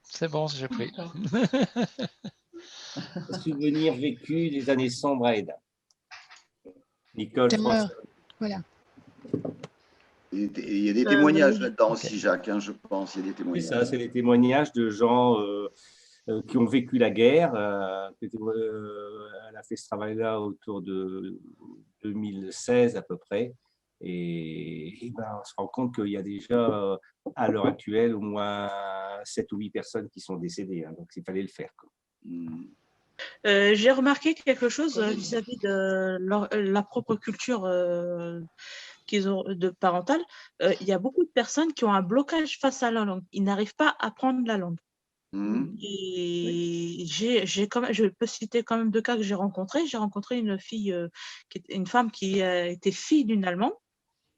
C'est bon, j'ai pris. Souvenirs vécus des années sombres à Hesdin. Nicole François. Voilà. Il y a des témoignages là-dedans aussi, Jacques, hein, je pense. Il y a des témoignages. C'est ça, c'est les témoignages de gens qui ont vécu la guerre. Elle a fait ce travail-là autour de 2016 à peu près. Et on se rend compte qu'il y a déjà, à l'heure actuelle, au moins 7 ou 8 personnes qui sont décédées. Hein, donc, il fallait le faire. Quoi. J'ai remarqué quelque chose vis-à-vis de la propre culture qu'ils ont de parentale. Il y a beaucoup de personnes qui ont un blocage face à la langue. Ils n'arrivent pas à apprendre la langue. Et je peux citer quand même 2 cas que j'ai rencontrés. J'ai rencontré une fille, une femme qui était fille d'une Allemande,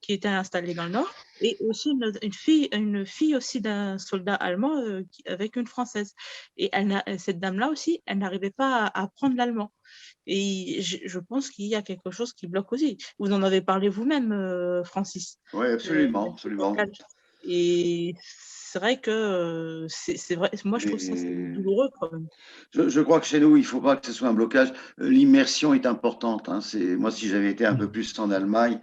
qui était installée dans le Nord, et aussi une fille aussi d'un soldat allemand avec une Française. Et cette dame-là aussi, elle n'arrivait pas à apprendre l'allemand. Et je pense qu'il y a quelque chose qui bloque aussi. Vous en avez parlé vous-même, Francis. Oui, absolument, absolument. Et c'est vrai que c'est vrai. Moi, je trouve ça douloureux quand même. Je crois que chez nous, il ne faut pas que ce soit un blocage. L'immersion est importante. Hein. Moi, si j'avais été un peu plus en Allemagne,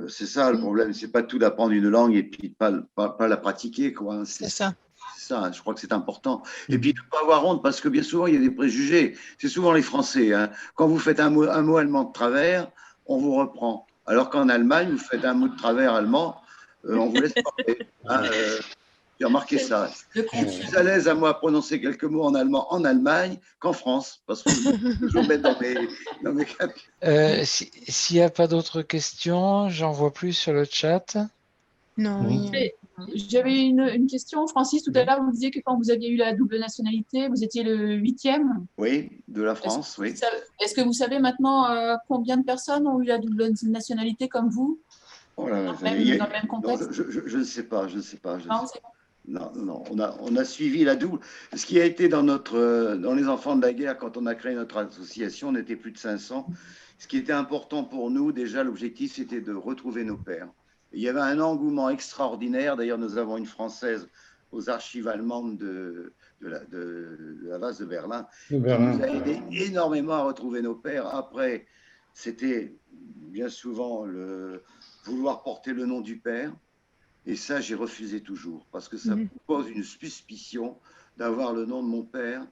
c'est ça le problème. C'est pas tout d'apprendre une langue et puis pas la pratiquer, quoi. C'est ça. C'est ça, je crois que c'est important. Et puis, de ne pas avoir honte, parce que bien souvent, il y a des préjugés. C'est souvent les Français. Hein. Quand vous faites un mot allemand de travers, on vous reprend. Alors qu'en Allemagne, vous faites un mot de travers allemand, on vous laisse parler. Hein, j'ai remarqué ça. Je suis plus à l'aise à moi prononcer quelques mots en allemand en Allemagne qu'en France, parce que je peux toujours mettre dans mes calculs. S'il n'y a pas d'autres questions, j'en vois plus sur le chat. Non. J'avais une question, Francis. Tout à l'heure, vous disiez que quand vous aviez eu la double nationalité, vous étiez le 8e. Oui, de la France, oui. Est-ce que vous savez maintenant combien de personnes ont eu la double nationalité comme vous, dans le même contexte? Je ne sais pas, Non, on a suivi la double. Ce qui a été dans les enfants de la guerre, quand on a créé notre association, on était plus de 500. Ce qui était important pour nous, déjà, l'objectif, c'était de retrouver nos pères. Il y avait un engouement extraordinaire. D'ailleurs, nous avons une Française aux archives allemandes de la base de Berlin, qui nous a aidé énormément à retrouver nos pères. Après, c'était bien souvent vouloir porter le nom du père. Et ça, j'ai refusé toujours, parce que ça pose une suspicion d'avoir le nom de mon père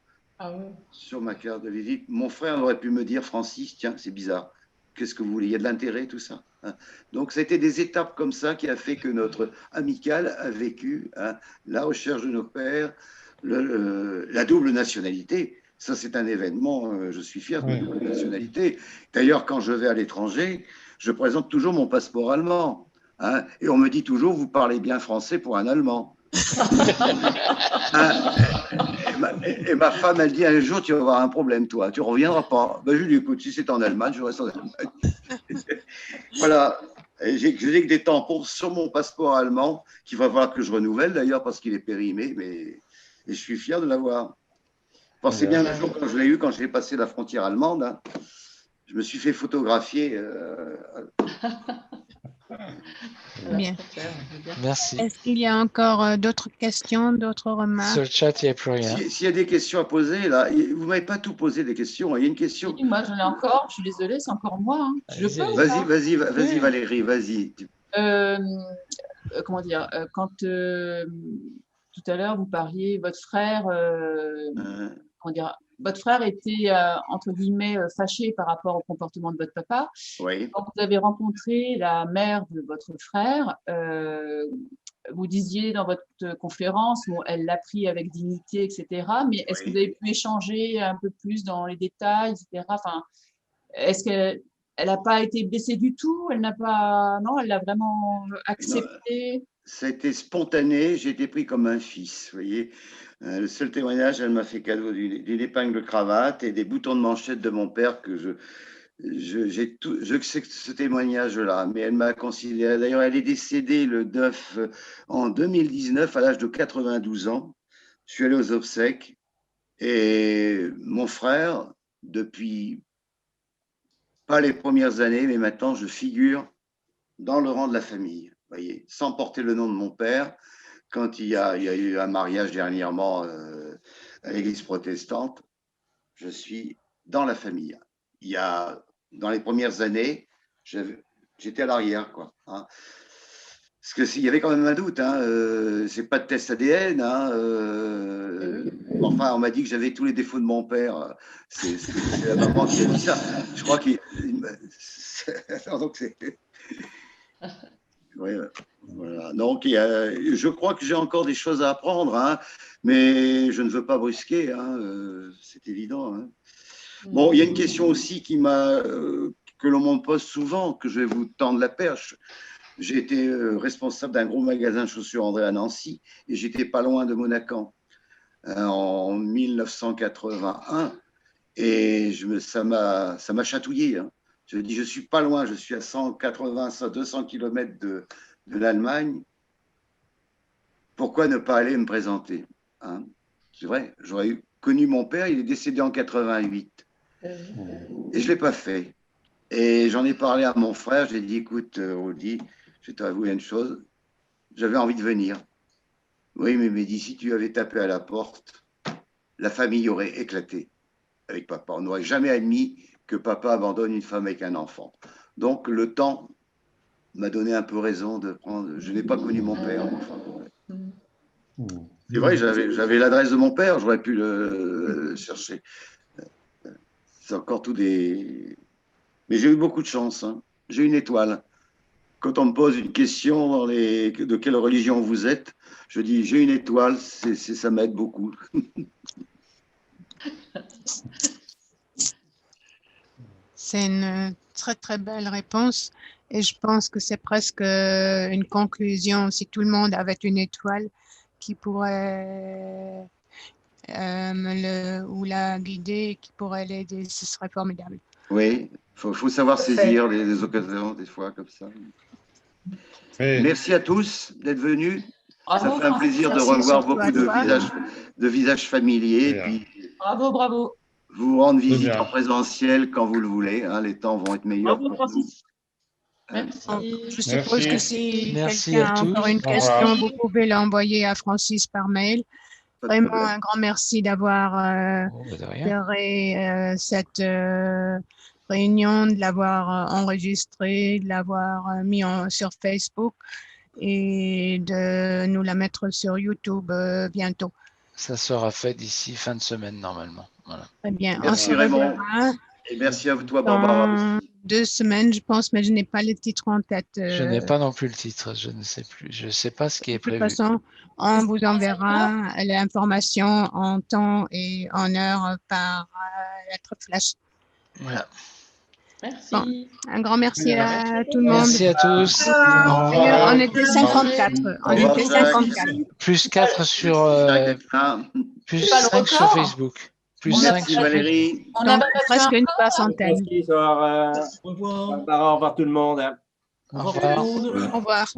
sur ma carte de visite. Mon frère aurait pu me dire, Francis, tiens, c'est bizarre. Qu'est-ce que vous voulez? Il y a de l'intérêt, tout ça. Donc, c'était des étapes comme ça qui a fait que notre amicale a vécu la recherche de nos pères, la double nationalité. Ça, c'est un événement, je suis fier de la double nationalité. D'ailleurs, quand je vais à l'étranger, je présente toujours mon passeport allemand. Et on me dit toujours, vous parlez bien français pour un Allemand. Et ma femme, elle dit, un jour, tu vas avoir un problème, toi, tu ne reviendras pas. Ben, je lui dis, écoute, si c'est en Allemagne, je reste en Allemagne. Voilà. J'ai que des tampons sur mon passeport allemand, qu'il va falloir que je renouvelle d'ailleurs, parce qu'il est périmé, et je suis fier de l'avoir. Pensez bien un jour, quand je l'ai eu, quand j'ai passé la frontière allemande, je me suis fait photographier. Bien. Merci. Est-ce qu'il y a encore d'autres questions, d'autres remarques? Sur le chat, il n'y a plus rien. S'il y a des questions à poser, là, vous ne m'avez pas tout posé des questions. Il y a une question. Oui, moi, j'en ai encore. Je suis désolée, c'est encore moi. Hein. Vas-y, Valérie, vas-y. Comment dire, quand tout à l'heure, vous parliez, votre frère, comment dire, votre frère était, entre guillemets, fâché par rapport au comportement de votre papa. Oui. Quand vous avez rencontré la mère de votre frère, vous disiez dans votre conférence, bon, elle l'a pris avec dignité, etc. Mais est-ce que vous avez pu échanger un peu plus dans les détails, etc. Enfin, est-ce qu'elle n'a pas été blessée du tout? Elle n'a pas, non, elle l'a vraiment accepté? Ça a été spontané, j'ai été pris comme un fils, vous voyez. Le seul témoignage, elle m'a fait cadeau d'une épingle de cravate et des boutons de manchette de mon père que je sais ce témoignage-là, mais elle m'a considéré. D'ailleurs, elle est décédée en 2019 à l'âge de 92 ans. Je suis allé aux obsèques et mon frère, depuis pas les premières années, mais maintenant, je figure dans le rang de la famille, vous voyez, sans porter le nom de mon père. Quand il y a eu un mariage dernièrement à l'église protestante, je suis dans la famille. Dans les premières années, j'étais à l'arrière, quoi. Hein. Parce qu'il y avait quand même un doute. C'est pas de test ADN. Enfin, on m'a dit que j'avais tous les défauts de mon père. C'est la maman qui a dit ça. Je crois qu'il. Donc Oui, voilà. Donc, je crois que j'ai encore des choses à apprendre, hein, mais je ne veux pas brusquer, hein, c'est évident. Hein. Bon, il y a une question aussi que l'on me pose souvent, que je vais vous tendre la perche. J'ai été responsable d'un gros magasin de chaussures André à Nancy et j'étais pas loin de Monacan en 1981 et ça m'a chatouillé. Hein. Je dis, je suis pas loin, je suis à 180, 200 km de l'Allemagne. Pourquoi ne pas aller me présenter, hein? C'est vrai, j'aurais connu mon père, il est décédé en 88. Et je ne l'ai pas fait. Et j'en ai parlé à mon frère, j'ai dit, écoute, Rudy, je vais t'avouer une chose, j'avais envie de venir. Oui, mais dit, si tu avais tapé à la porte, la famille aurait éclaté avec papa. On n'aurait jamais admis que papa abandonne une femme avec un enfant. Donc, le temps m'a donné un peu raison de prendre... Je n'ai pas connu mon père. Enfin, c'est vrai, j'avais l'adresse de mon père, j'aurais pu le chercher. C'est encore tout des... Mais j'ai eu beaucoup de chance. Hein. J'ai une étoile. Quand on me pose une question de quelle religion vous êtes, je dis j'ai une étoile, ça m'aide beaucoup. C'est une très très belle réponse et je pense que c'est presque une conclusion. Si tout le monde avait une étoile qui pourrait ou la guider, qui pourrait l'aider, ce serait formidable. Oui, faut savoir saisir les occasions des fois comme ça. Oui. Merci à tous d'être venus. Ça fait un plaisir de revoir beaucoup de visages familiers. Et puis, bravo, bravo. Vous rendre visite en présentiel quand vous le voulez. Hein, les temps vont être meilleurs. Bravo, Francis. Merci. Je suppose que si quelqu'un a encore une question, vous pouvez l'envoyer à Francis par mail. Vraiment un grand merci d'avoir géré cette réunion, de l'avoir enregistrée, de l'avoir mis sur Facebook et de nous la mettre sur YouTube bientôt. Ça sera fait d'ici fin de semaine normalement. Voilà. Très bien. Merci Raymond. Et merci à toi Barbara. Dans 2 semaines, je pense, mais je n'ai pas le titre en tête. Je n'ai pas non plus le titre, je ne sais plus. Je ne sais pas ce qui est prévu. De toute façon, on vous enverra l'information en temps et en heure par lettre flash. Voilà. Merci. Bon, un grand merci à tout le monde. Merci à tous. D'ailleurs, on était 54. On était 54. Plus 4 sur... plus 5 sur Facebook. Plus 5 sur Valérie. On a presque une soixantaine. Au revoir tout le monde. Au revoir. Au revoir.